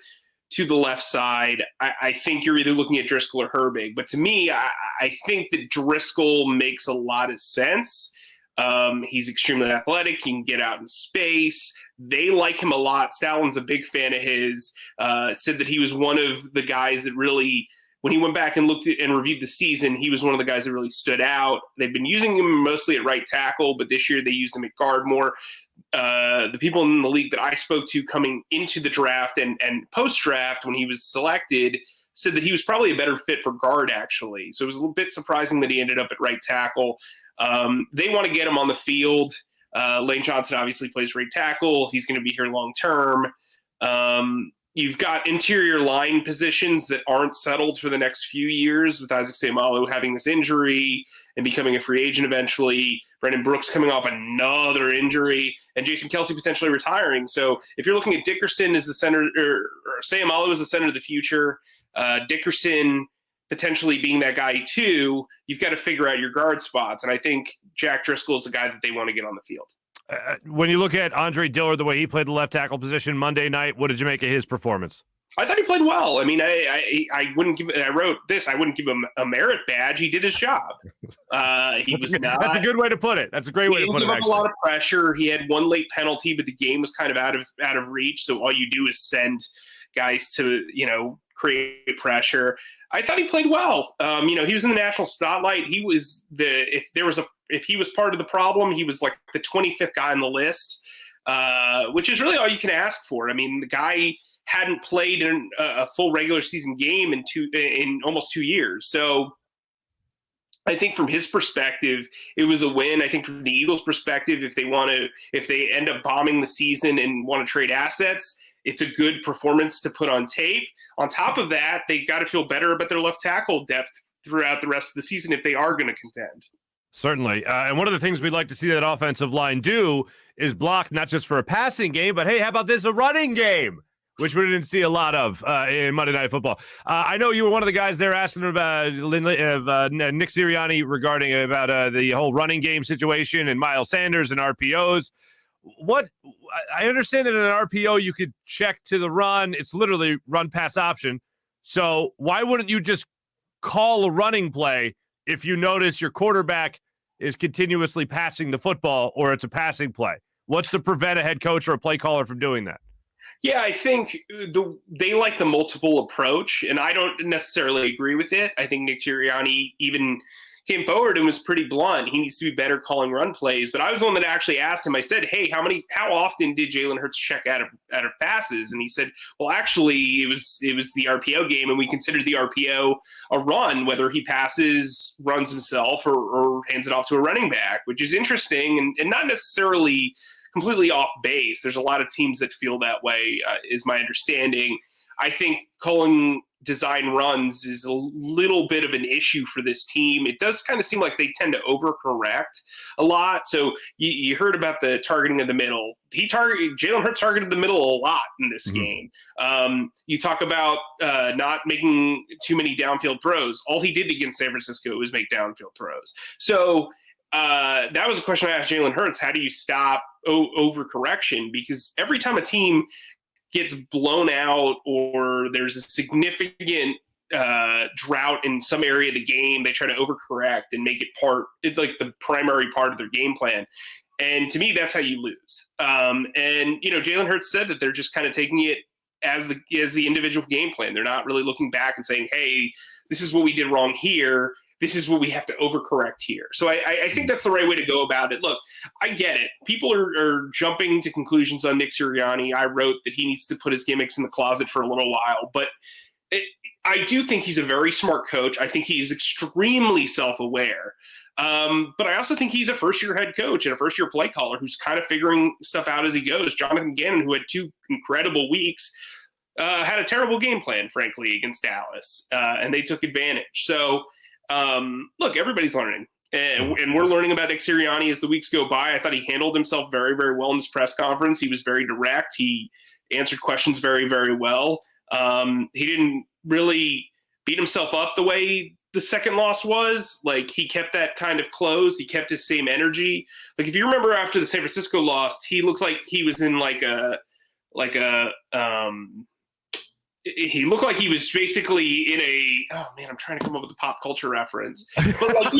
to the left side, I think you're either looking at Driscoll or Herbig. But to me, I think that Driscoll makes a lot of sense. He's extremely athletic. He can get out in space. They like him a lot. Stallin's a big fan of his. Said that he was one of the guys that really, when he went back and looked at and reviewed the season, he was one of the guys that really stood out. They've been using him mostly at right tackle, but this year they used him at guard more. The people in the league that I spoke to coming into the draft and post-draft when he was selected said that he was probably a better fit for guard, actually. So it was a little bit surprising that he ended up at right tackle. They want to get him on the field. Lane Johnson obviously plays right tackle. He's going to be here long term. You've got interior line positions that aren't settled for the next few years, with Isaac Seumalo having this injury and becoming a free agent eventually. Brandon Brooks coming off another injury, and Jason Kelce potentially retiring. So if you're looking at Dickerson as the center, or Seumalo as the center of the future, Dickerson potentially being that guy too, you've got to figure out your guard spots. And I think Jack Driscoll is the guy that they want to get on the field. When you look at Andre Dillard, the way he played the left tackle position Monday night, what did you make of his performance? I thought he played well. I mean, I wouldn't give. I wrote this. I wouldn't give him a merit badge. He did his job. That's a good way to put it. That's a great way to put it. He gave up a lot of pressure. He had one late penalty, but the game was kind of out of reach. So all you do is send guys to create pressure. I thought he played well. He was in the national spotlight. He was if he was part of the problem, he was like the 25th guy on the list, which is really all you can ask for. I mean, the guy hadn't played in a full regular season game in almost 2 years. So I think from his perspective, it was a win. I think from the Eagles' perspective, if they end up bombing the season and want to trade assets, it's a good performance to put on tape. On top of that, they got to feel better about their left tackle depth throughout the rest of the season if they are going to contend. Certainly. And one of the things we'd like to see that offensive line do is block not just for a passing game, but hey, how about this, a running game, which we didn't see a lot of in Monday Night Football. I know you were one of the guys there asking about Nick Sirianni regarding about the whole running game situation and Miles Sanders and RPOs. I understand that in an RPO you could check to the run. It's literally run pass option. So why wouldn't you just call a running play if you notice your quarterback is continuously passing the football or it's a passing play? What's to prevent a head coach or a play caller from doing that? Yeah, I think they like the multiple approach, and I don't necessarily agree with it. I think Nick Sirianni even came forward and was pretty blunt. He needs to be better calling run plays. But I was the one that actually asked him. I said, "Hey, how often did Jalen Hurts check out of passes?" And he said, "Well, actually, it was the RPO game, and we considered the RPO a run, whether he passes, runs himself, or hands it off to a running back," which is interesting and not necessarily completely off base. There's a lot of teams that feel that way, is my understanding. I think calling design runs is a little bit of an issue for this team. It does kind of seem like they tend to overcorrect a lot. So you heard about the targeting of the middle. Jalen Hurts targeted the middle a lot in this game. You talk about not making too many downfield throws. All he did against San Francisco was make downfield throws. So that was a question I asked Jalen Hurts. How do you stop overcorrection? Because every time a team gets blown out or there's a significant drought in some area of the game. They try to overcorrect and make it like the primary part of their game plan. And to me, that's how you lose. And Jalen Hurts said that they're just kind of taking it as the individual game plan. They're not really looking back and saying, hey, this is what we did wrong here. This is what we have to overcorrect here. So I think that's the right way to go about it. Look, I get it. People are jumping to conclusions on Nick Sirianni. I wrote that he needs to put his gimmicks in the closet for a little while. But I do think he's a very smart coach. I think he's extremely self-aware. But I also think he's a first-year head coach and a first-year play caller who's kind of figuring stuff out as he goes. Jonathan Gannon, who had 2 incredible weeks, had a terrible game plan, frankly, against Dallas, and they took advantage. So, look, everybody's learning, and we're learning about Nick Sirianni as the weeks go by. I thought he handled himself very, very well in his press conference. He was very direct. He answered questions very, very well. He didn't really beat himself up the way the second loss was. Like, he kept that kind of closed. He kept his same energy. Like, if you remember after the San Francisco loss, he looks like he was in he looked like he was basically in I'm trying to come up with a pop culture reference. But like,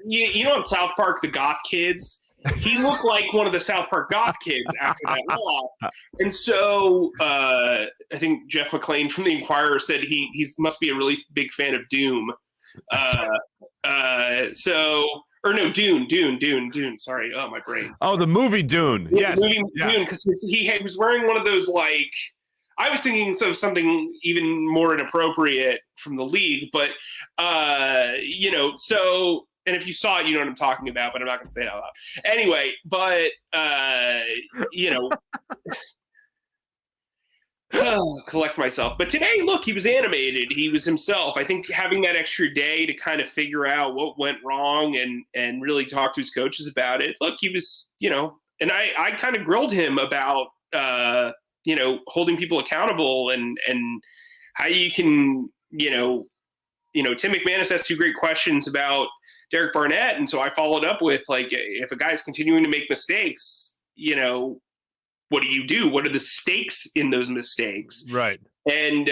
you know, in South Park, the goth kids, he looked like one of the South Park goth kids after that loss. And so I think Jeff McClain from the Inquirer said he must be a really big fan of Doom. Dune. Sorry. Oh, my brain. Oh, the movie Dune. Yes. The movie Dune, because he was wearing one of those, like, I was thinking of something even more inappropriate from the league, but, so, and if you saw it, you know what I'm talking about, but I'm not going to say it out loud. Anyway, but, collect myself. But today, look, he was animated. He was himself. I think having that extra day to kind of figure out what went wrong and really talk to his coaches about it. Look, he was, and I kind of grilled him about, holding people accountable and how you can, Tim McManus has 2 great questions about Derek Barnett. And so I followed up with, like, if a guy's continuing to make mistakes, what do you do? What are the stakes in those mistakes? Right. And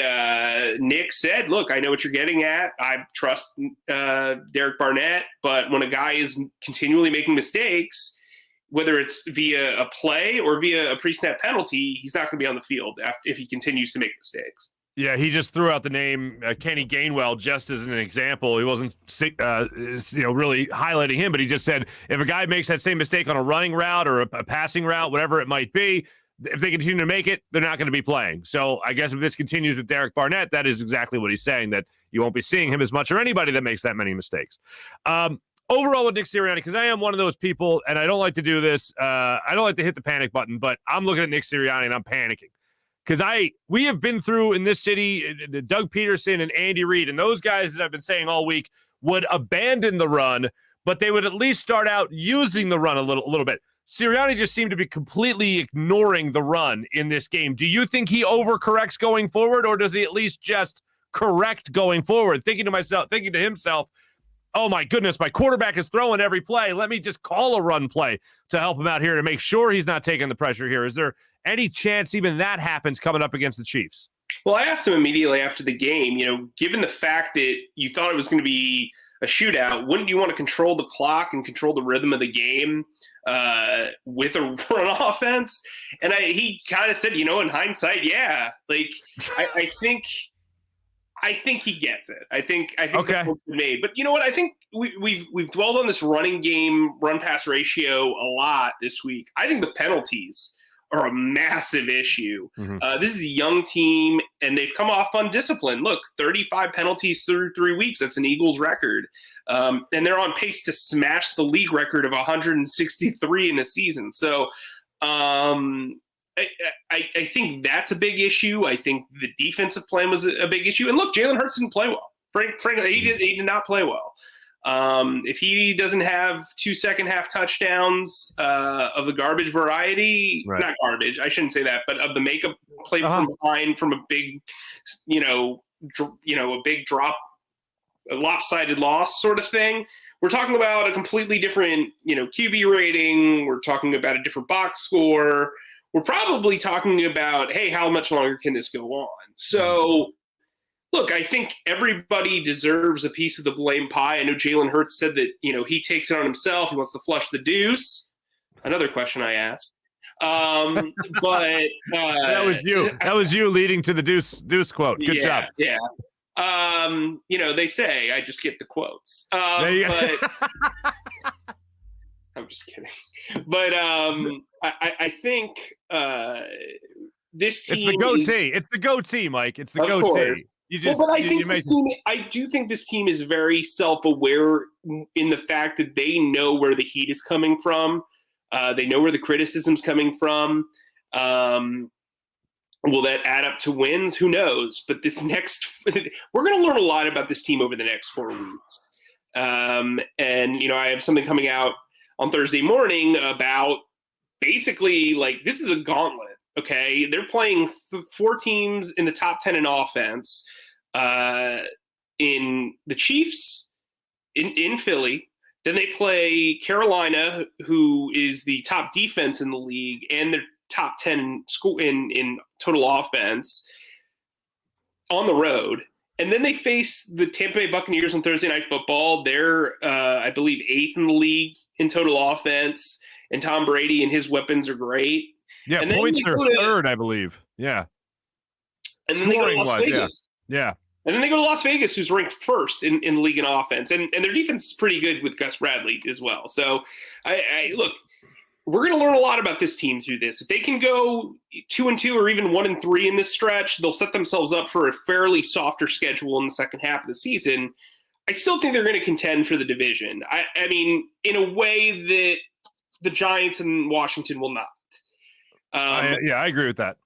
Nick said, look, I know what you're getting at. I trust Derek Barnett, but when a guy is continually making mistakes, whether it's via a play or via a pre-snap penalty, he's not going to be on the field if he continues to make mistakes. Yeah, he just threw out the name Kenny Gainwell just as an example. He wasn't, really highlighting him, but he just said if a guy makes that same mistake on a running route or a passing route, whatever it might be, if they continue to make it, they're not going to be playing. So I guess if this continues with Derek Barnett, that is exactly what he's saying, that you won't be seeing him as much or anybody that makes that many mistakes. Overall with Nick Sirianni, because I am one of those people, and I don't like to do this, I don't like to hit the panic button, but I'm looking at Nick Sirianni and I'm panicking. Because we have been through in this city, Doug Peterson and Andy Reid, and those guys that I've been saying all week would abandon the run, but they would at least start out using the run a little bit. Sirianni just seemed to be completely ignoring the run in this game. Do you think he overcorrects going forward, or does he at least just correct going forward? Thinking to himself, oh my goodness, my quarterback is throwing every play. Let me just call a run play to help him out here to make sure he's not taking the pressure here. Is there any chance even that happens coming up against the Chiefs? Well, I asked him immediately after the game, given the fact that you thought it was going to be a shootout, wouldn't you want to control the clock and control the rhythm of the game with a run offense? And he kind of said, in hindsight, yeah. Like, I think he gets it. I think okay. The point's been made. But you know what? I think we've dwelled on this running game, run pass ratio a lot this week. I think the penalties are a massive issue. Mm-hmm. This is a young team, and they've come off undisciplined. Look, 35 penalties through 3 weeks. That's an Eagles record. And they're on pace to smash the league record of 163 in a season. So I think that's a big issue. I think the defensive plan was a big issue. And look, Jalen Hurts didn't play well. Frankly, he did not play well. If he doesn't have 2 second-half touchdowns of the garbage variety, right. Not garbage, I shouldn't say that, but of the makeup play from behind from a big, a big drop, a lopsided loss sort of thing, we're talking about a completely different, QB rating. We're talking about a different box score. We're probably talking about, hey, how much longer can this go on? So, look, I think everybody deserves a piece of the blame pie. I know Jalen Hurts said that, he takes it on himself. He wants to flush the deuce. Another question I asked. But that was you. That was you leading to the deuce quote. Good job. Yeah. They say I just get the quotes. But I'm just kidding. But I think this team. It's the goatee. It's the goatee, Mike. It's the goatee. I do think this team is very self-aware in the fact that they know where the heat is coming from. They know where the criticism's coming from. Will that add up to wins? Who knows? But we're going to learn a lot about this team over the next 4 weeks. I have something coming out on Thursday morning about basically this is a gauntlet. Okay. They're playing 4 teams in the top 10 in offense, in the Chiefs, in Philly. Then they play Carolina, who is the top defense in the league, and they're top 10 in total offense on the road. And then they face the Tampa Bay Buccaneers on Thursday Night Football. They're, I believe, 8th in the league in total offense, and Tom Brady and his weapons are great. Yeah, and points are 3rd, I believe. Yeah. And then they go to Las Vegas. Yeah. And then they go to Las Vegas, who's ranked 1st in the league in offense. And their defense is pretty good with Gus Bradley as well. So, I look, we're going to learn a lot about this team through this. If they can go 2-2 or even 1-3 in this stretch, they'll set themselves up for a fairly softer schedule in the second half of the season. I still think they're going to contend for the division. I mean, in a way that the Giants and Washington will not. I agree with that.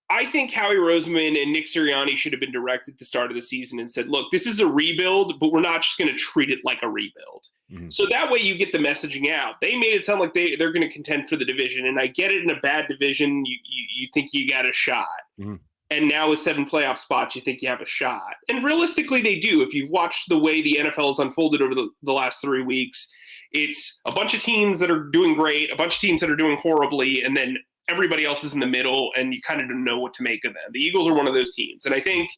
I think Howie Roseman and Nick Sirianni should have been direct at the start of the season and said, look, this is a rebuild, but we're not just going to treat it like a rebuild. Mm-hmm. So that way you get the messaging out. They made it sound like they're going to contend for the division. And I get it, in a bad division, you think you got a shot. Mm-hmm. And now with 7 playoff spots, you think you have a shot. And realistically, they do. If you've watched the way the NFL has unfolded over the last 3 weeks, it's a bunch of teams that are doing great, a bunch of teams that are doing horribly, and then everybody else is in the middle, and you kind of don't know what to make of them. The Eagles are one of those teams. And I think,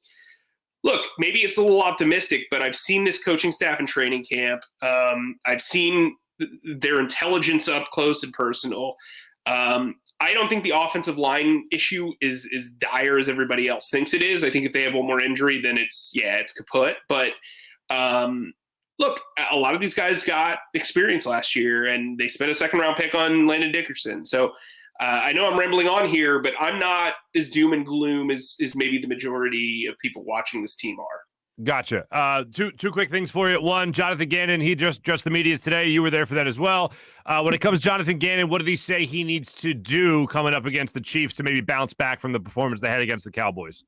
look, maybe it's a little optimistic, but I've seen this coaching staff in training camp. I've seen their intelligence up close and personal. I don't think the offensive line issue is as dire as everybody else thinks it is. I think if they have one more injury, then it's kaput. But look, a lot of these guys got experience last year, and they spent a 2nd-round pick on Landon Dickerson. So I know I'm rambling on here, but I'm not as doom and gloom as maybe the majority of people watching this team are. Gotcha. Two quick things for you. One, Jonathan Gannon, he just the media today. You were there for that as well. When it comes to Jonathan Gannon, what did he say he needs to do coming up against the Chiefs to maybe bounce back from the performance they had against the Cowboys?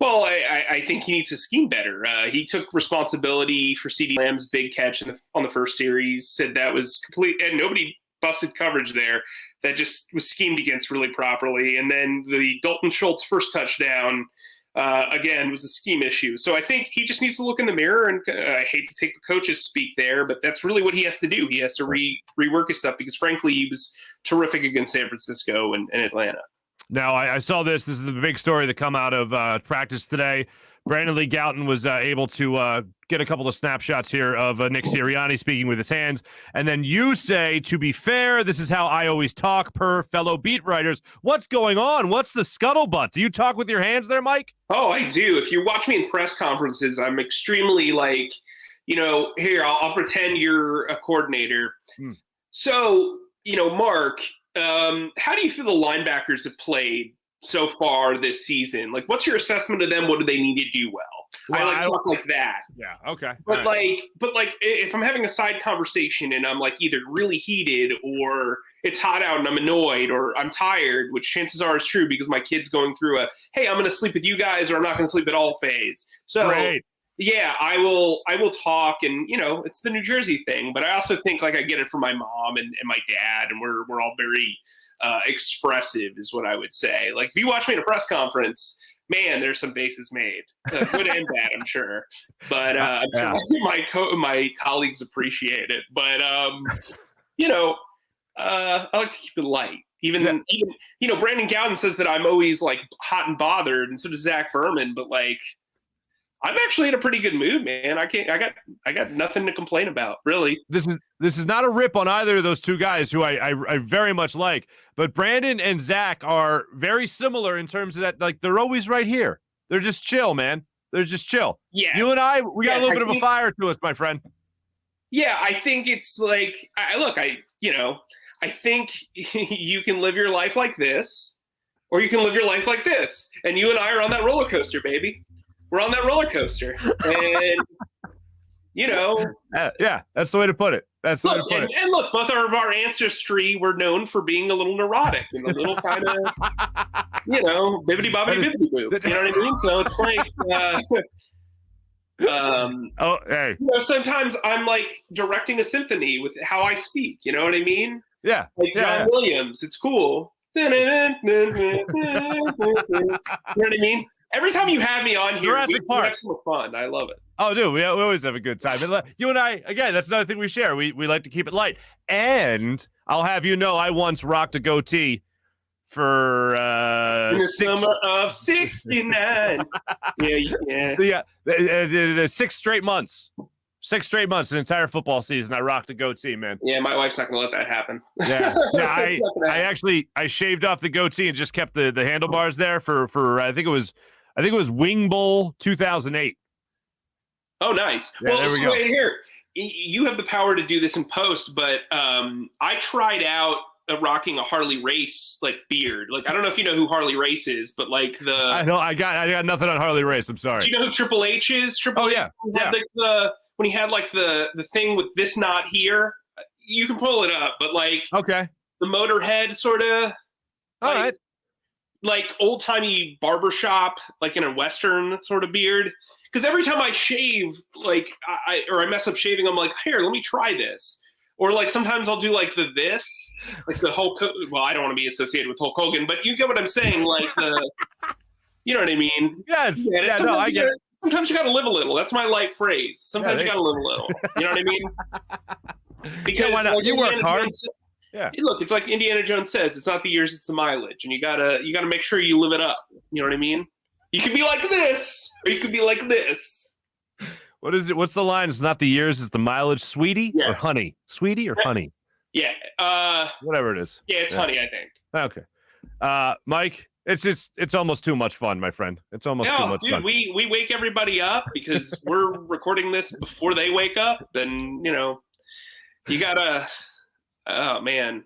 Well, I think he needs to scheme better. He took responsibility for CeeDee Lamb's big catch on the first series, said that was complete, and nobody busted coverage there. That just was schemed against really properly. And then the Dalton Schultz first touchdown, again, was a scheme issue. So I think he just needs to look in the mirror, and I hate to take the coach's speak there, but that's really what he has to do. He has to rework his stuff because, frankly, he was terrific against San Francisco and Atlanta. Now, I saw this. This is the big story that come out of practice today. Brandon Lee Gouton was able to get a couple of snapshots here of Nick Sirianni speaking with his hands. And then you say, to be fair, this is how I always talk per fellow beat writers. What's going on? What's the scuttlebutt? Do you talk with your hands there, Mike? Oh, I do. If you watch me in press conferences, I'm extremely here, I'll pretend you're a coordinator. So, Marc, how do you feel the linebackers have played so far this season? What's your assessment of them? What do they need to do well? I talk like that. Yeah. Okay. But if I'm having a side conversation and I'm either really heated or it's hot out and I'm annoyed or I'm tired, which chances are is true because my kid's going through hey, I'm going to sleep with you guys or I'm not going to sleep at all phase. So Great. Yeah, I will talk, and it's the New Jersey thing, but I also think I get it from my mom and my dad, and we're all very expressive is what I would say. If you watch me in a press conference, man, there's some faces made, good and bad, I'm sure. But I'm sure my colleagues appreciate it. But I like to keep it light. Even Brandon Gowden says that I'm always like hot and bothered, and so does Zach Berman. But like, I'm actually in a pretty good mood, man. I got nothing to complain about, really. This is not a rip on either of those two guys who I very much like, but Brandon and Zach are very similar in terms of that. Like, they're always right here. They're just chill, man. They're just chill. Yeah. You and we got a little bit of a fire to us, my friend. Yeah, I think it's like, I think you can live your life like this, or you can live your life like this. And you and I are on that roller coaster, baby. We're on that roller coaster. And, yeah, that's the way to put it. That's the way to put it. And look, both of our ancestry were known for being a little neurotic and a little kind of, bibbity bobbity bibbity boo. You know what I mean? So it's like, hey. Sometimes I'm like directing a symphony with how I speak. You know what I mean? Yeah. Like John Williams. It's cool. You know what I mean? Every time you have me on here, we have some fun. I love it. Oh, dude, we always have a good time. And you and I, again, that's another thing we share. We like to keep it light. And I'll have you know, I once rocked a goatee for in the summer of '69. Yeah. 6 straight months. 6 straight months, an entire football season. I rocked a goatee, man. Yeah, my wife's not gonna let that happen. Yeah. I shaved off the goatee and just kept the handlebars there for I think it was Wing Bowl 2008. Oh, nice. Yeah, well, there we go. Here, you have the power to do this in post, but I tried out rocking a Harley Race like beard. Like, I don't know if you know who Harley Race is, but like I got nothing on Harley Race. I'm sorry. Do you know who Triple H is? Triple H yeah. had when he had like the thing with this knot here. You can pull it up, but like the Motorhead sort of. All right. Like old timey barbershop, like in a Western sort of beard. Because every time I shave, like I mess up shaving, I'm like, here, let me try this. Or like sometimes I'll do like like the Hulk. Well, I don't want to be associated with Hulk Hogan, but you get what I'm saying. Like you know what I mean? Yes. Yeah, no, I get it. Sometimes you got to live a little. That's my life phrase. Sometimes you got to live a little. You know what I mean? Because why not? Like You work hard. Yeah. Look, it's like Indiana Jones says, it's not the years, it's the mileage. And you gotta make sure you live it up. You know what I mean? You can be like this, or you could be like this. What is it? What's the line? It's not the years, it's the mileage. Sweetie or honey? Sweetie or honey? Yeah. Whatever it is. Yeah, it's honey, I think. Okay. Mike, it's almost too much fun, my friend. It's almost too much fun. We wake everybody up because we're recording this before they wake up. Then, you gotta. Oh man,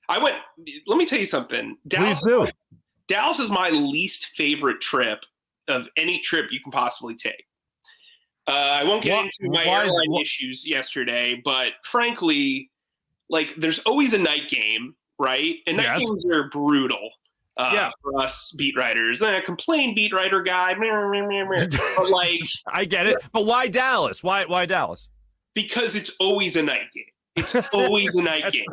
let me tell you something. Please do. Dallas is my least favorite trip of any trip you can possibly take. I won't get into my airline issues yesterday, but frankly, like there's always a night game, right? And night games are brutal for us beat writers. Complain, beat writer guy. But like, I get it. But why Dallas? Why Dallas? Because it's always a night game. It's always a night game.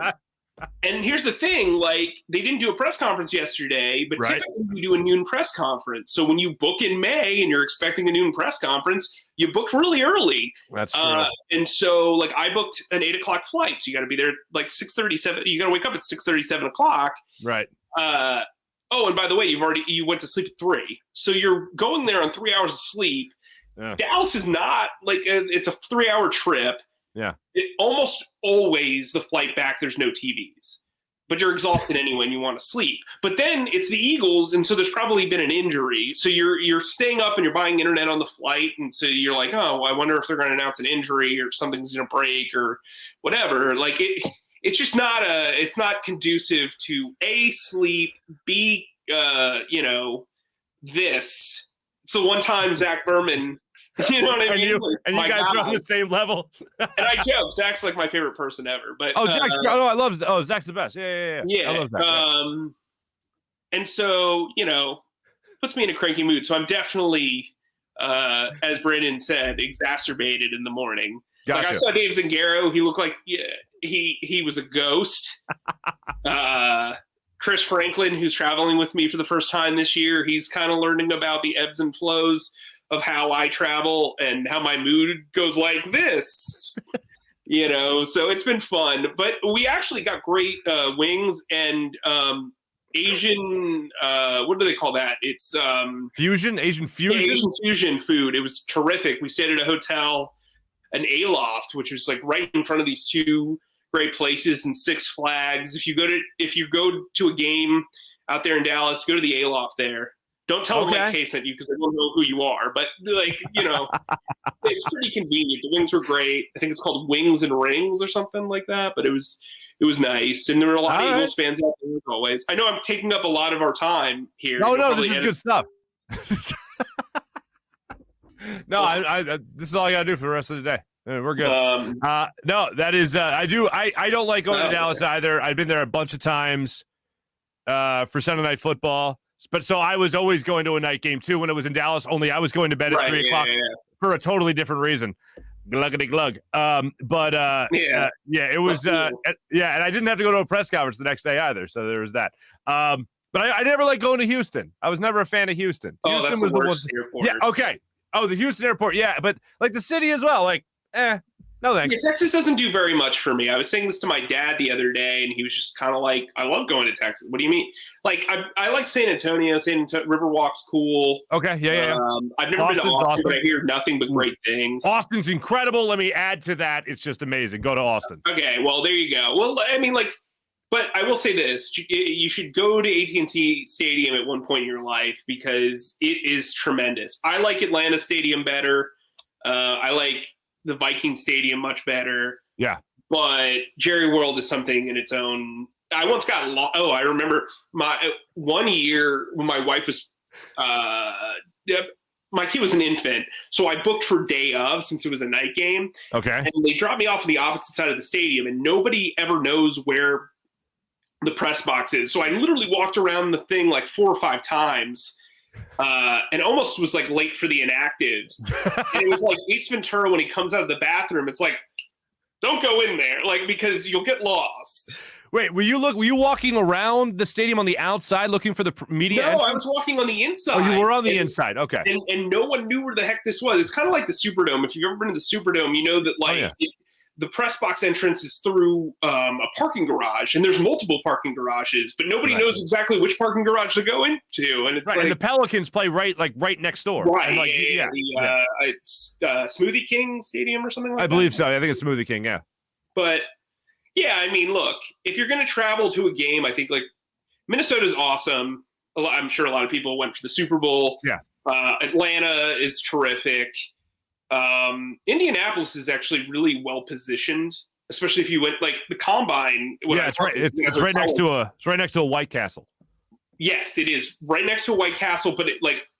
And here's the thing, like, they didn't do a press conference yesterday, but typically we do a noon press conference. So when you book in May and you're expecting a noon press conference, you book really early. That's true. And so, like, I booked an 8 o'clock flight. So you got to be there, like, 6:37. You got to wake up at 6:30, 7 o'clock. Right. Oh, and by the way, you went to sleep at 3. So you're going there on 3 hours of sleep. Yeah. Dallas is not, like, it's a 3-hour trip. Yeah. Almost always the flight back, there's no TVs. But you're exhausted anyway and you want to sleep. But then it's the Eagles, and so there's probably been an injury. So you're staying up and you're buying internet on the flight, and so you're like, oh, I wonder if they're going to announce an injury or something's going to break or whatever. Like it's just not it's not conducive to A, sleep, B, this. It's the one time Zach Berman. You know what I mean? And you guys are on the same level. And I joke, Zach's like my favorite person ever. But Zach's the best. Yeah. I love Zach. And so, puts me in a cranky mood. So I'm definitely, as Brandon said, exacerbated in the morning. Gotcha. Like I saw Dave Zangaro. He looked like he was a ghost. Chris Franklin, who's traveling with me for the first time this year, he's kind of learning about the ebbs and flows of how I travel and how my mood goes like this. So it's been fun. But we actually got great wings and Asian, what do they call that? It's Asian fusion? Yeah, Asian fusion food. It was terrific. We stayed at a hotel, an Aloft, which was like right in front of these two great places and Six Flags. If you go to a game out there in Dallas, go to the Aloft there. Don't tell them like Kaye sent you because they don't know who you are. But it's pretty convenient. The wings were great. I think it's called Wings and Rings or something like that. But it was nice, and there were a lot of Eagles fans out there as always. I know I'm taking up a lot of our time here. No, this is good stuff. No, I this is all I gotta do for the rest of the day. We're good. No, that is I don't like going to Dallas either. I've been there a bunch of times for Sunday Night Football. But so I was always going to a night game too when it was in Dallas. Only I was going to bed at 3 o'clock for a totally different reason. Gluggity glug. It was and I didn't have to go to a press conference the next day either. So there was that. But I never liked going to Houston. I was never a fan of Houston. Oh, Houston that's the worst airport. Yeah, okay. Oh, the Houston airport, yeah, but like the city as well, like, no thanks. Yeah, Texas doesn't do very much for me. I was saying this to my dad the other day, and he was just kind of like, I love going to Texas. What do you mean? Like, I like San Antonio. Riverwalk's cool. Okay, yeah. I've never been to Austin, but I hear nothing but great things. Austin's incredible. Let me add to that. It's just amazing. Go to Austin. Okay, well, there you go. Well, I mean, like, but I will say this. You should go to AT&T Stadium at one point in your life because it is tremendous. I like Atlanta Stadium better. I like the Viking Stadium much better. Yeah. But Jerry World is something in its own. I once got lost. Oh, I remember one year when my wife was my kid was an infant, so I booked for day of since it was a night game. Okay. And they dropped me off on the opposite side of the stadium, and nobody ever knows where the press box is. So I literally walked around the thing like 4 or 5 times. And almost was like late for the inactives. And it was like Ace Ventura when he comes out of the bathroom. It's like, don't go in there, like, because you'll get lost. Wait, were you walking around the stadium on the outside looking for the media? No, entrance? I was walking on the inside. Oh, you were on the inside. Okay. And no one knew where the heck this was. It's kind of like the Superdome. If you've ever been to the Superdome, you know that the press box entrance is through a parking garage, and there's multiple parking garages, but nobody knows exactly which parking garage to go into. And it's like, and the Pelicans play right next door. Right. And It's Smoothie King Stadium or something like that. I believe so. I think it's Smoothie King. Yeah. But yeah, I mean, look, if you're going to travel to a game, I think like Minnesota's awesome. I'm sure a lot of people went for the Super Bowl. Yeah. Atlanta is terrific. Indianapolis is actually really well positioned, especially if you went like the Combine. It's right. It's right next to a White Castle. Yes, it is right next to a White Castle, but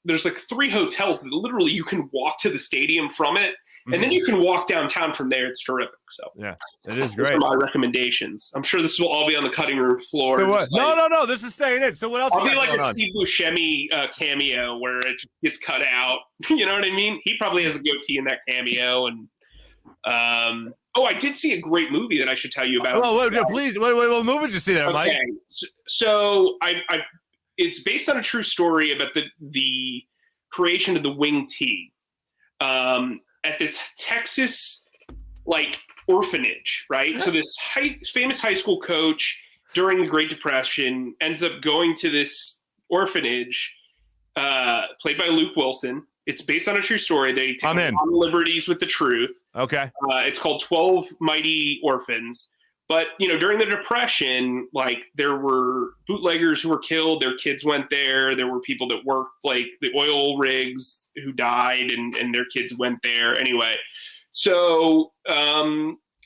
there's like 3 hotels that literally you can walk to the stadium from it, and then you can walk downtown from there. It's terrific. So yeah, it is great. Those are my recommendations. I'm sure this will all be on the cutting room floor. So what? No, this is staying in. So what else? I'll be like a Steve Buscemi cameo where it gets cut out. You know what I mean? He probably has a goatee in that cameo. And I did see a great movie that I should tell you about. Please. What movie did you see there, Mike? So it's based on a true story about the creation of the wing tee at this Texas orphanage, right? So this famous high school coach during the Great Depression ends up going to this orphanage, played by Luke Wilson. It's based on a true story. They take a lot of liberties with the truth. Okay. It's called 12 Mighty Orphans. But, during the Depression, there were bootleggers who were killed. Their kids went there. There were people that worked, the oil rigs who died, and their kids went there. Anyway, so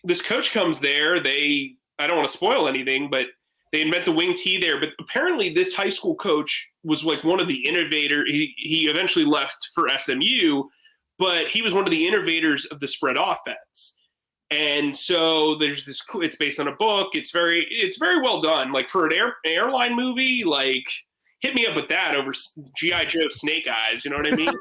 this coach comes there. I don't want to spoil anything, but they invent the wing tee there. But apparently this high school coach was one of the innovators. He eventually left for SMU, but he was one of the innovators of the spread offense. And so there's this. It's based on a book. It's very well done. For an airline movie, hit me up with that over G.I. Joe Snake Eyes. You know what I mean?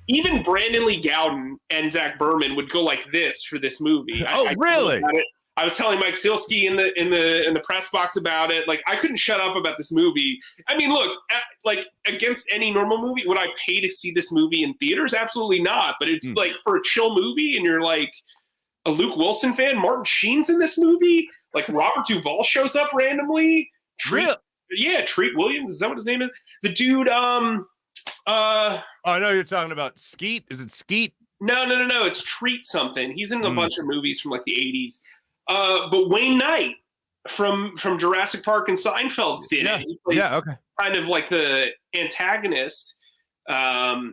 Even Brandon Lee Gowden and Zach Berman would go like this for this movie. Really? I was telling Mike Silsky in the press box about it. I couldn't shut up about this movie. I mean, look, against any normal movie, would I pay to see this movie in theaters? Absolutely not. But it's for a chill movie, and you're a Luke Wilson fan. Martin Sheen's in this movie. Like Robert Duvall shows up randomly. Treat Williams. Is that what his name is? The dude. I know you're talking about Skeet. Is it Skeet? No. It's Treat something. He's in a bunch of movies from like the 80s. But Wayne Knight from Jurassic Park and Seinfeld's in it. He plays kind of like the antagonist. I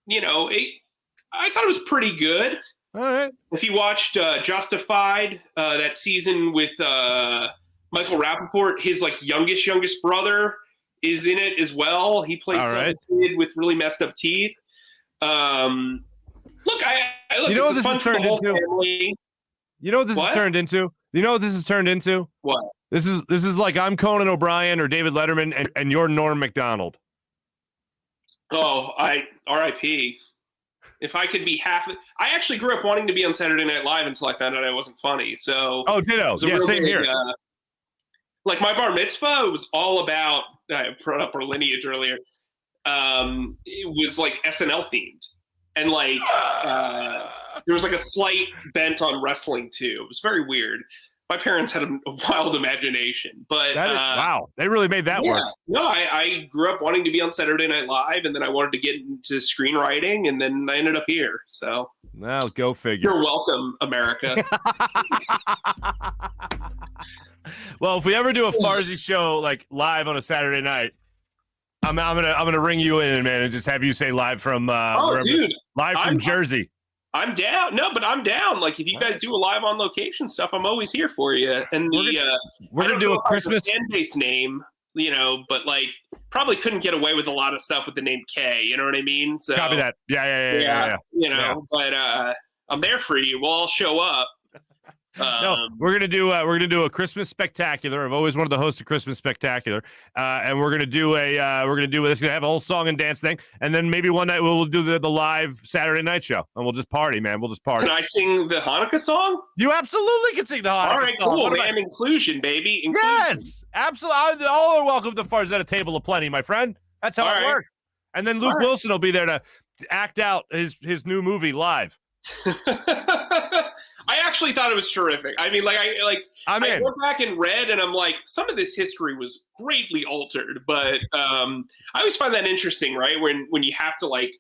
thought it was pretty good. All right. If you watched Justified, that season with Michael Rappaport, his like youngest brother is in it as well. He plays some kid with really messed up teeth. Look, you know what it's this fun has for the turned whole into? family. You know what this has turned into? You know what this has turned into? What? This is like I'm Conan O'Brien or David Letterman and you're Norm Macdonald. Oh, R.I.P. If I could be half, I actually grew up wanting to be on Saturday Night Live until I found out I wasn't funny. So ditto. Yeah, same here. Like my bar mitzvah, it was all about. I brought up our lineage earlier. It was like SNL themed, and like there was like a slight bent on wrestling too. It was very weird. My parents had a wild imagination, but wow, they really made that work. No, I grew up wanting to be on Saturday Night Live, and then I wanted to get into screenwriting, and then I ended up here. So, well, go figure. You're welcome, America. Well, if we ever do a Farzy show like live on a Saturday night, I'm gonna ring you in, man, and just have you say live from Jersey. I'm down. No, but I'm down. Like if you guys do a live on location stuff, I'm always here for you. And we're gonna do a Christmas fan base name, but like probably couldn't get away with a lot of stuff with the name Kaye. You know what I mean? So copy that. Yeah. But I'm there for you. We'll all show up. No, we're gonna do a Christmas spectacular. I've always wanted to host a Christmas spectacular, and we're gonna do this. Gonna have a whole song and dance thing, and then maybe one night we'll do the live Saturday night show, and we'll just party, man. We'll just party. Can I sing the Hanukkah song? You absolutely can sing the Hanukkah. All right, song. cool, man. Inclusion, baby. Inclusion. Yes, absolutely. All are welcome to Farzy at a table of plenty, my friend. That's how it works. And then Luke Wilson will be there to act out his new movie live. I actually thought it was terrific. I mean, I went back and read, and I'm like, some of this history was greatly altered, but I always find that interesting, right? When you have to like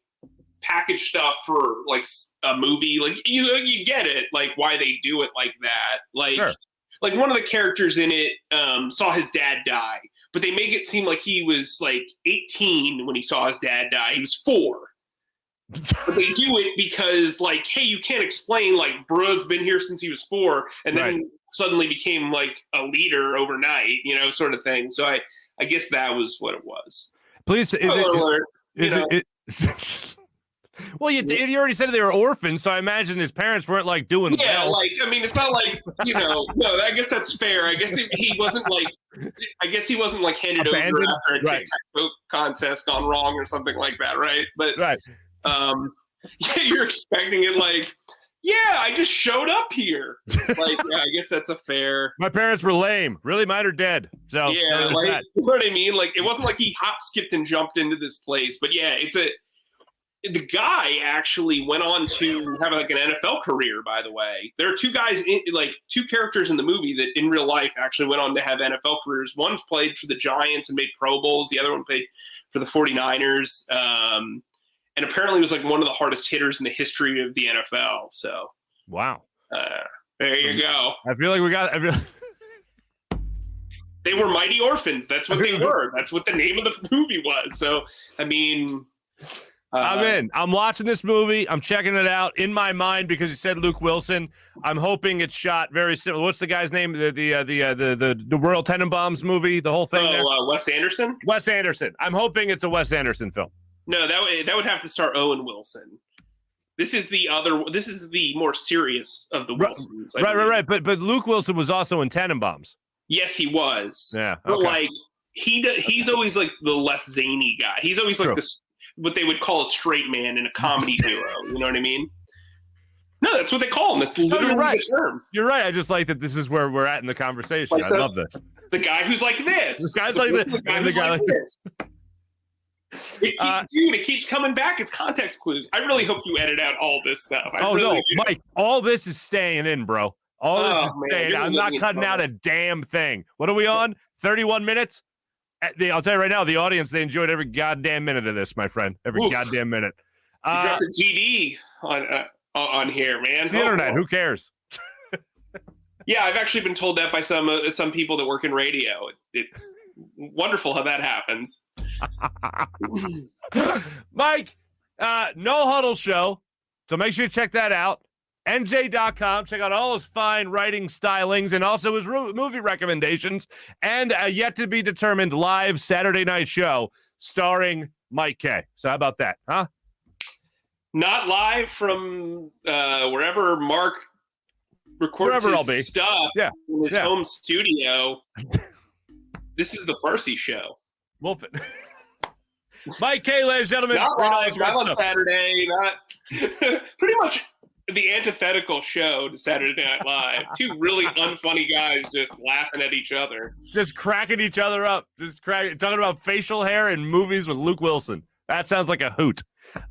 package stuff for like a movie, like you get it, like why they do it like that. Like, like one of the characters in it saw his dad die, but they make it seem like he was like 18 when he saw his dad die. He was 4. But they do it because, like, hey, you can't explain, like, bro's been here since he was 4, and then suddenly became, like, a leader overnight, sort of thing. So I guess that was what it was. Please, well, you already said they were orphans, so I imagine his parents weren't, like, doing well. Like, I mean, it's not like, no, I guess that's fair. I guess he wasn't, like, handed abandoned? over after a tic-tac-toe contest gone wrong or something like that, right? But you're expecting it like, I just showed up here. Like, I guess that's a fair. My parents were lame. Really, mine are dead. So you know what I mean? Like, it wasn't like he hop, skipped, and jumped into this place. But the guy actually went on to have like an NFL career. By the way, there are two characters in the movie that in real life actually went on to have NFL careers. One played for the Giants and made Pro Bowls. The other one played for the 49ers. And apparently was like one of the hardest hitters in the history of the NFL. So, wow. There you go. I feel like they were mighty orphans. That's what they were. That's what the name of the movie was. So, I mean, I'm in. I'm watching this movie. I'm checking it out in my mind because you said Luke Wilson. I'm hoping it's shot very similar. What's the guy's name? The Royal Tenenbaums movie. The whole thing. Wes Anderson. Wes Anderson. I'm hoping it's a Wes Anderson film. No, that would have to star Owen Wilson. This is the more serious of the Wilsons. Right. But Luke Wilson was also in Tenenbaums. Yes, he was. Yeah. Okay. But like he's always like the less zany guy. He's always like this, what they would call a straight man in a comedy duo. You know what I mean? No, that's what they call him. That's literally the term. You're right. I just like that this is where we're at in the conversation. I love this. The guy who's like this. This guy's like this. The guy who's like this. It keeps coming back. It's context clues. I really hope you edit out all this stuff. No, Mike, all this is staying in, bro. All this is staying. I'm not cutting out a damn thing. What are we on? 31 minutes? I'll tell you right now, the audience, they enjoyed every goddamn minute of this, my friend. Every goddamn minute. You dropped a GD on here, man. It's the internet. Who cares? Yeah, I've actually been told that by some people that work in radio. It's wonderful how that happens. Mike, No Huddle Show. So make sure you check that out. NJ.com. Check out all his fine writing stylings and also his movie recommendations and a yet to be determined live Saturday night show starring Mike Kaye. So how about that, huh? Not live from wherever Marc records his stuff in his home studio. This is the Farzy Show. Wolfen. Mike Kaye, ladies and gentlemen. Not live, not on Saturday. Not pretty much the antithetical show to Saturday Night Live. Two really unfunny guys just laughing at each other. Just cracking each other up. Talking about facial hair and movies with Luke Wilson. That sounds like a hoot.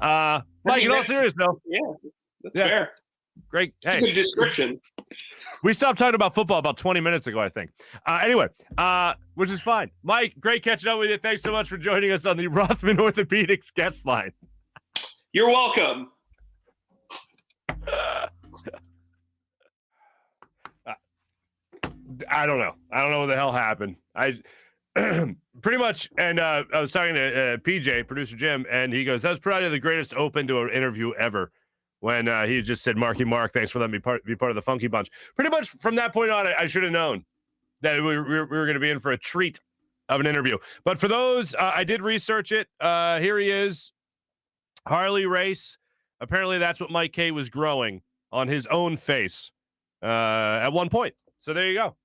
Mike, in all seriousness, though. Yeah, that's fair. Great. It's a good description. We stopped talking about football about 20 minutes ago, I think. Anyway, which is fine. Mike, great catching up with you. Thanks so much for joining us on the Rothman Orthopaedics guest line. You're welcome. I don't know. I don't know what the hell happened. I pretty much, and I was talking to PJ, producer Jim, and he goes, "That's probably the greatest open to an interview ever." When he just said, "Marky Mark, thanks for letting me be part of the Funky Bunch." Pretty much from that point on, I should have known that we were going to be in for a treat of an interview. But for those, I did research it. Here he is, Harley race. Apparently, that's what Mike Kaye was growing on his own face at one point. So there you go.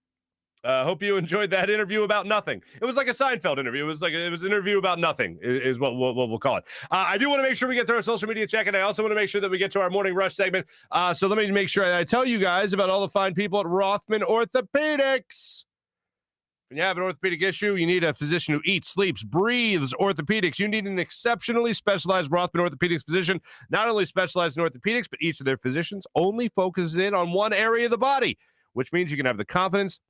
Hope you enjoyed that interview about nothing. It was like a Seinfeld interview. It was an interview about nothing is what we'll call it. I do want to make sure we get to our social media check, and I also want to make sure that we get to our morning rush segment. So let me make sure I tell you guys about all the fine people at Rothman Orthopaedics. When you have an orthopedic issue, you need a physician who eats, sleeps, breathes orthopedics. You need an exceptionally specialized Rothman Orthopaedics physician, not only specialized in orthopedics, but each of their physicians only focuses in on one area of the body, which means you can have the confidence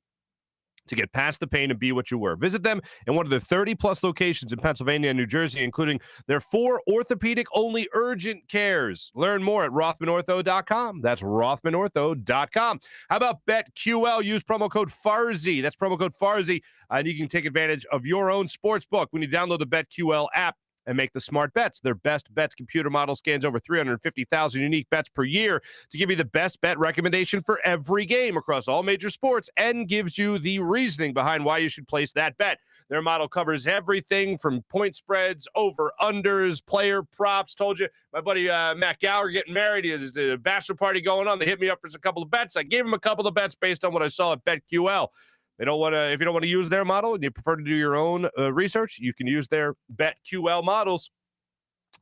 to get past the pain and be what you were. Visit them in one of their 30-plus locations in Pennsylvania and New Jersey, including their 4 orthopedic-only urgent cares. Learn more at RothmanOrtho.com. That's RothmanOrtho.com. How about BetQL? Use promo code Farzy. That's promo code Farzy, and you can take advantage of your own sports book when you download the BetQL app and make the smart bets. Their best bets computer model scans over 350,000 unique bets per year to give you the best bet recommendation for every game across all major sports and gives you the reasoning behind why you should place that bet. Their model covers everything from point spreads, over-unders, player props. Told you, my buddy Matt Gower getting married. He has a bachelor party going on. They hit me up for a couple of bets. I gave him a couple of bets based on what I saw at BetQL. They don't want to. If you don't want to use their model and you prefer to do your own research, you can use their BetQL models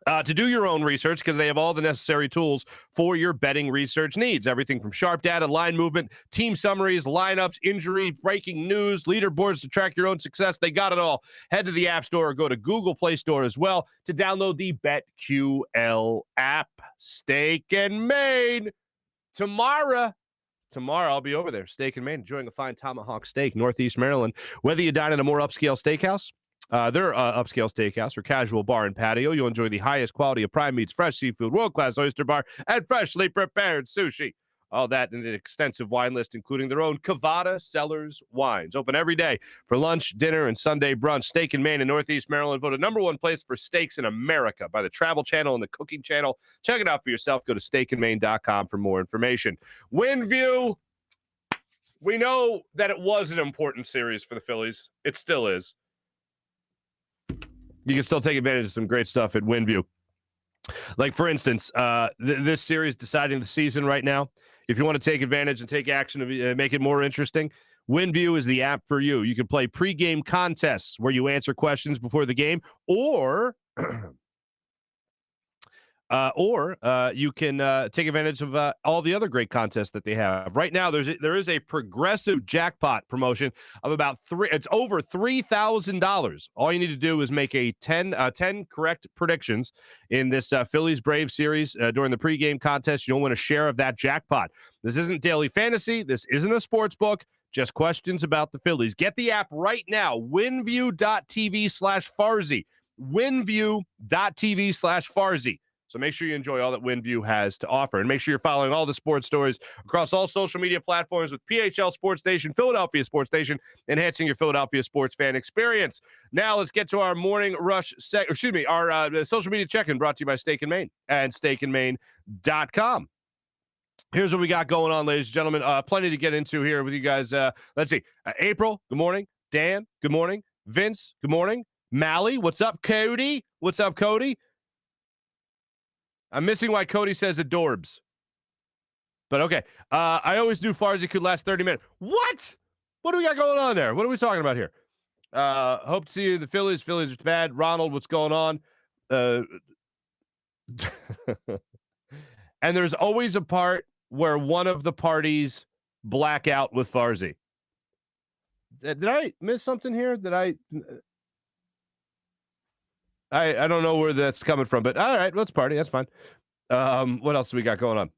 to do your own research because they have all the necessary tools for your betting research needs. Everything from sharp data, line movement, team summaries, lineups, injury, breaking news, leaderboards to track your own success. They got it all. Head to the App Store or go to Google Play Store as well to download the BetQL app. Steak and Maine tomorrow. Tomorrow, I'll be over there, Steak and Maine, enjoying a fine tomahawk steak, Northeast Maryland. Whether you dine in a more upscale steakhouse, their upscale steakhouse or casual bar and patio, you'll enjoy the highest quality of prime meats, fresh seafood, world-class oyster bar, and freshly prepared sushi. All that in an extensive wine list, including their own Cavada Cellars wines. Open every day for lunch, dinner, and Sunday brunch. Steak and Maine in Northeast Maryland, voted #1 place for steaks in America by the Travel Channel and the Cooking Channel. Check it out for yourself. Go to steakandmaine.com for more information. Windview, we know that it was an important series for the Phillies. It still is. You can still take advantage of some great stuff at Windview. Like, for instance, this series deciding the season right now. If you want to take advantage and take action to make it more interesting, WinView is the app for you. You can play pregame contests where you answer questions before the game, or Or you can take advantage of all the other great contests that they have. Right now, there is a progressive jackpot promotion of about it's over $3,000. All you need to do is make 10 correct predictions in this Phillies Braves series during the pregame contest. You'll win a share of that jackpot. This isn't daily fantasy. This isn't a sports book. Just questions about the Phillies. Get the app right now. Winview.tv/Farzy. Winview.tv/Farzy. So make sure you enjoy all that WinView has to offer. And make sure you're following all the sports stories across all social media platforms with PHL Sports Station, Philadelphia Sports Station, enhancing your Philadelphia sports fan experience. Now let's get to our morning rush, our social media check-in brought to you by Steak and Maine and steakandmaine.com. Here's what we got going on, ladies and gentlemen. Plenty to get into here with you guys. Let's see. April, good morning. Dan, good morning. Vince, good morning. Mally, what's up, Cody? What's up, Cody? I'm missing why Cody says adorbs. But okay. I always knew Farzy could last 30 minutes. What? What do we got going on there? What are we talking about here? Hope to see you. The Phillies. Phillies are bad. Ronald, what's going on? And there's always a part where one of the parties black out with Farzy. Did I miss something here? I don't know where that's coming from, but all right, let's party. That's fine. What else do we got going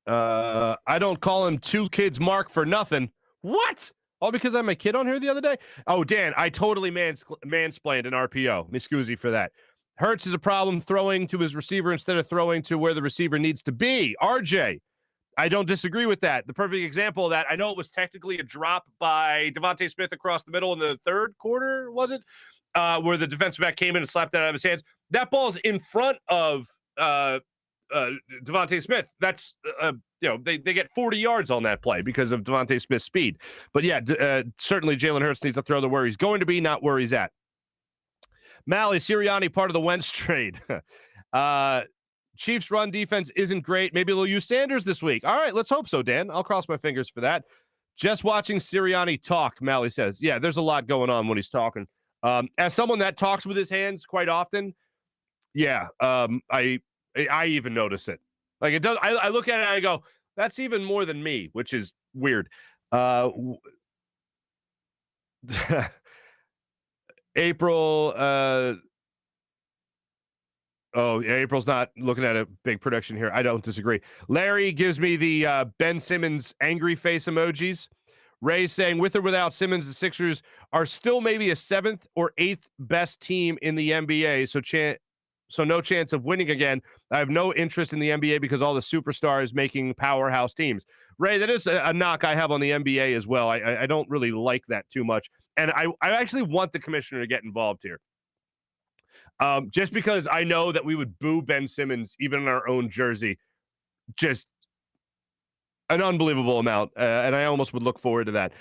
on? I don't call him two kids Marc for nothing. What? All because I had my kid on here the other day? Oh, Dan, I totally mansplained an RPO. Me scusi for that. Hurts is a problem throwing to his receiver instead of throwing to where the receiver needs to be. RJ, I don't disagree with that. The perfect example of that, I know it was technically a drop by Devontae Smith across the middle in the third quarter, was it? Where the defensive back came in and slapped that out of his hands. That ball's in front of Devontae Smith. That's, they get 40 yards on that play because of Devontae Smith's speed. But yeah, certainly Jalen Hurts needs to throw the where he's going to be, not where he's at. Mally, Sirianni, part of the Wentz trade. Chiefs run defense isn't great. Maybe they'll use Sanders this week. All right, let's hope so, Dan. I'll cross my fingers for that. Just watching Sirianni talk, Mally says. Yeah, there's a lot going on when he's talking. As someone that talks with his hands quite often, yeah, I even notice it. Like it does. I look at it and I go, that's even more than me, which is weird. April. April's not looking at a big production here. I don't disagree. Larry gives me the Ben Simmons angry face emojis. Ray's saying, with or without Simmons, the Sixers are still maybe a 7th or 8th best team in the NBA. So no chance of winning again. I have no interest in the NBA because all the superstars making powerhouse teams. Ray, that is a knock I have on the NBA as well. I don't really like that too much. And I actually want the commissioner to get involved here. Just because I know that we would boo Ben Simmons even in our own jersey. Just an unbelievable amount. And I almost would look forward to that.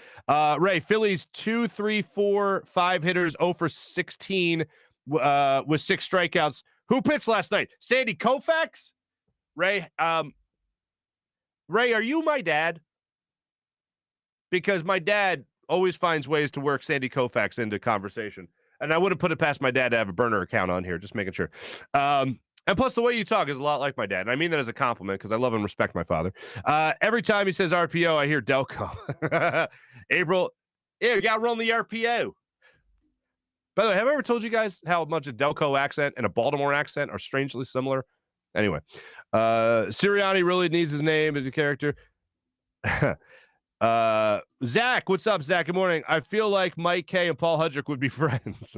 Ray, Phillies 2, 3, 4, 5 hitters, 0 for 16 with 6 strikeouts. Who pitched last night? Sandy Koufax? Ray, Ray, are you my dad? Because my dad always finds ways to work Sandy Koufax into conversation. And I wouldn't put it past my dad to have a burner account on here, just making sure. And plus, the way you talk is a lot like my dad. And I mean that as a compliment because I love and respect my father. Every time he says RPO, I hear Delco. April, you got to run the RPO. By the way, have I ever told you guys how much a Delco accent and a Baltimore accent are strangely similar? Anyway, Sirianni really needs his name as a character. Zach, what's up, Zach? Good morning. I feel like Mike Kaye and Paul Hudrick would be friends.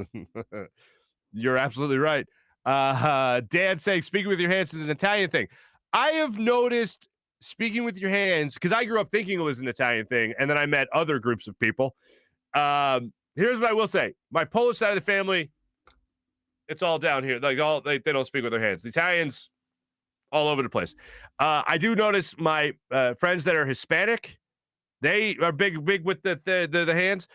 You're absolutely right. Dan saying speaking with your hands is an Italian thing. I have noticed speaking with your hands because I grew up thinking it was an Italian thing, and then I met other groups of people. Here's what I will say: my Polish side of the family, it's all down here. Like they don't speak with their hands. The Italians, all over the place. I do notice my friends that are Hispanic. They are big with the hands.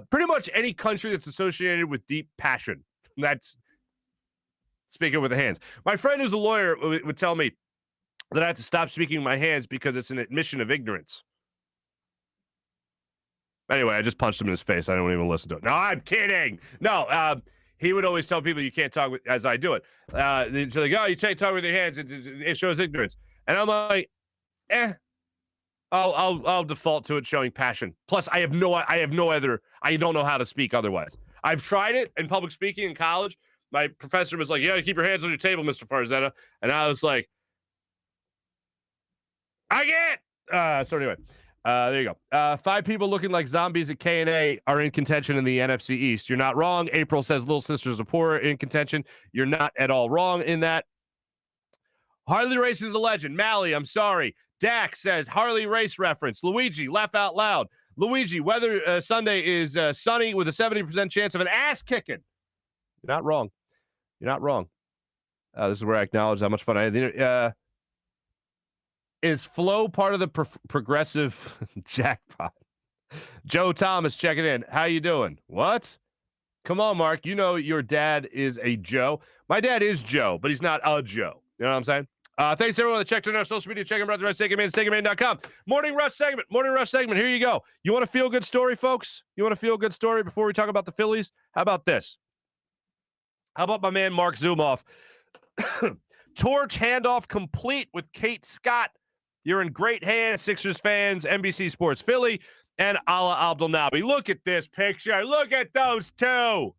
Pretty much any country that's associated with deep passion. That's speaking with the hands. My friend who's a lawyer would tell me that I have to stop speaking with my hands because it's an admission of ignorance. Anyway, I just punched him in his face. I don't even listen to it. No, I'm kidding. No, he would always tell people you can't talk with, as I do it. So like, oh, you can't talk with your hands. It shows ignorance. And I'm like, I'll default to it showing passion. Plus, I don't know how to speak otherwise. I've tried it in public speaking in college. My professor was like, keep your hands on your table, Mr. Farzetta. And I was like, I can't. So anyway, there you go. 5 people looking like zombies at K&A are in contention in the NFC East. You're not wrong. April says Little Sisters of Poor are in contention. You're not at all wrong in that. Harley Race is a legend. Mally, I'm sorry. Dak says Harley Race reference. Luigi, laugh out loud. Luigi, weather Sunday is sunny with a 70% chance of an ass kicking. You're not wrong. You're not wrong. This is where I acknowledge how much fun I had. Is Flo part of the progressive jackpot? Joe Thomas checking in. How you doing? What? Come on, Mark. You know your dad is a Joe. My dad is Joe, but he's not a Joe. You know what I'm saying? Thanks everyone that checked in our social media. Check them out. StakeMan.com. Morning Rush segment. Here you go. You want a feel-good story, folks? You want a feel-good story before we talk about the Phillies? How about this? How about my man Marc Zumoff? Torch handoff complete with Kate Scott. You're in great hands, Sixers fans, NBC Sports Philly, and Ala Abdelnaby. Look at this picture. Look at those two.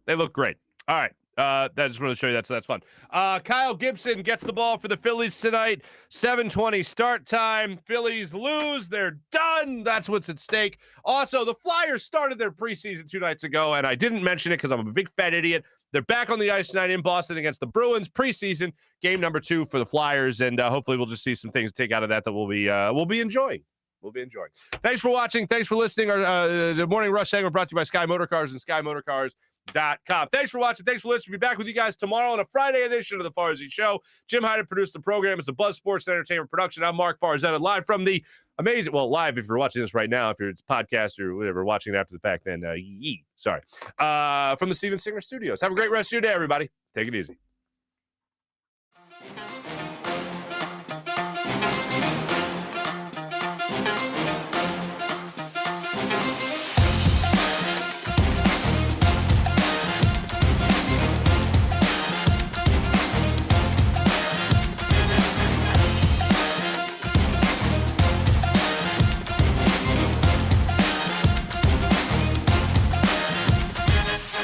They look great. All right. I just wanted to show you that, so that's fun. Kyle Gibson gets the ball for the Phillies tonight. 7:20 start time. Phillies lose. They're done. That's what's at stake. Also, the Flyers started their preseason 2 nights ago, and I didn't mention it because I'm a big fat idiot. They're back on the ice tonight in Boston against the Bruins. Preseason game number 2 for the Flyers, and hopefully we'll just see some things to take out of that we'll be enjoying. We'll be enjoying. Thanks for watching. Thanks for listening. The Morning Rush segment brought to you by Sky Motorcars and SkyMotorcars.com. Thanks for watching. Thanks for listening. We'll be back with you guys tomorrow on a Friday edition of the Farzy Show. Jim Hyder produced the program. It's a Buzz Sports Entertainment production. I'm Marc Farzetta, live from the amazing, well, live if you're watching this right now. If you're a podcast or whatever, watching it after the fact, then from the Steven Singer Studios. Have a great rest of your day, everybody. Take it easy.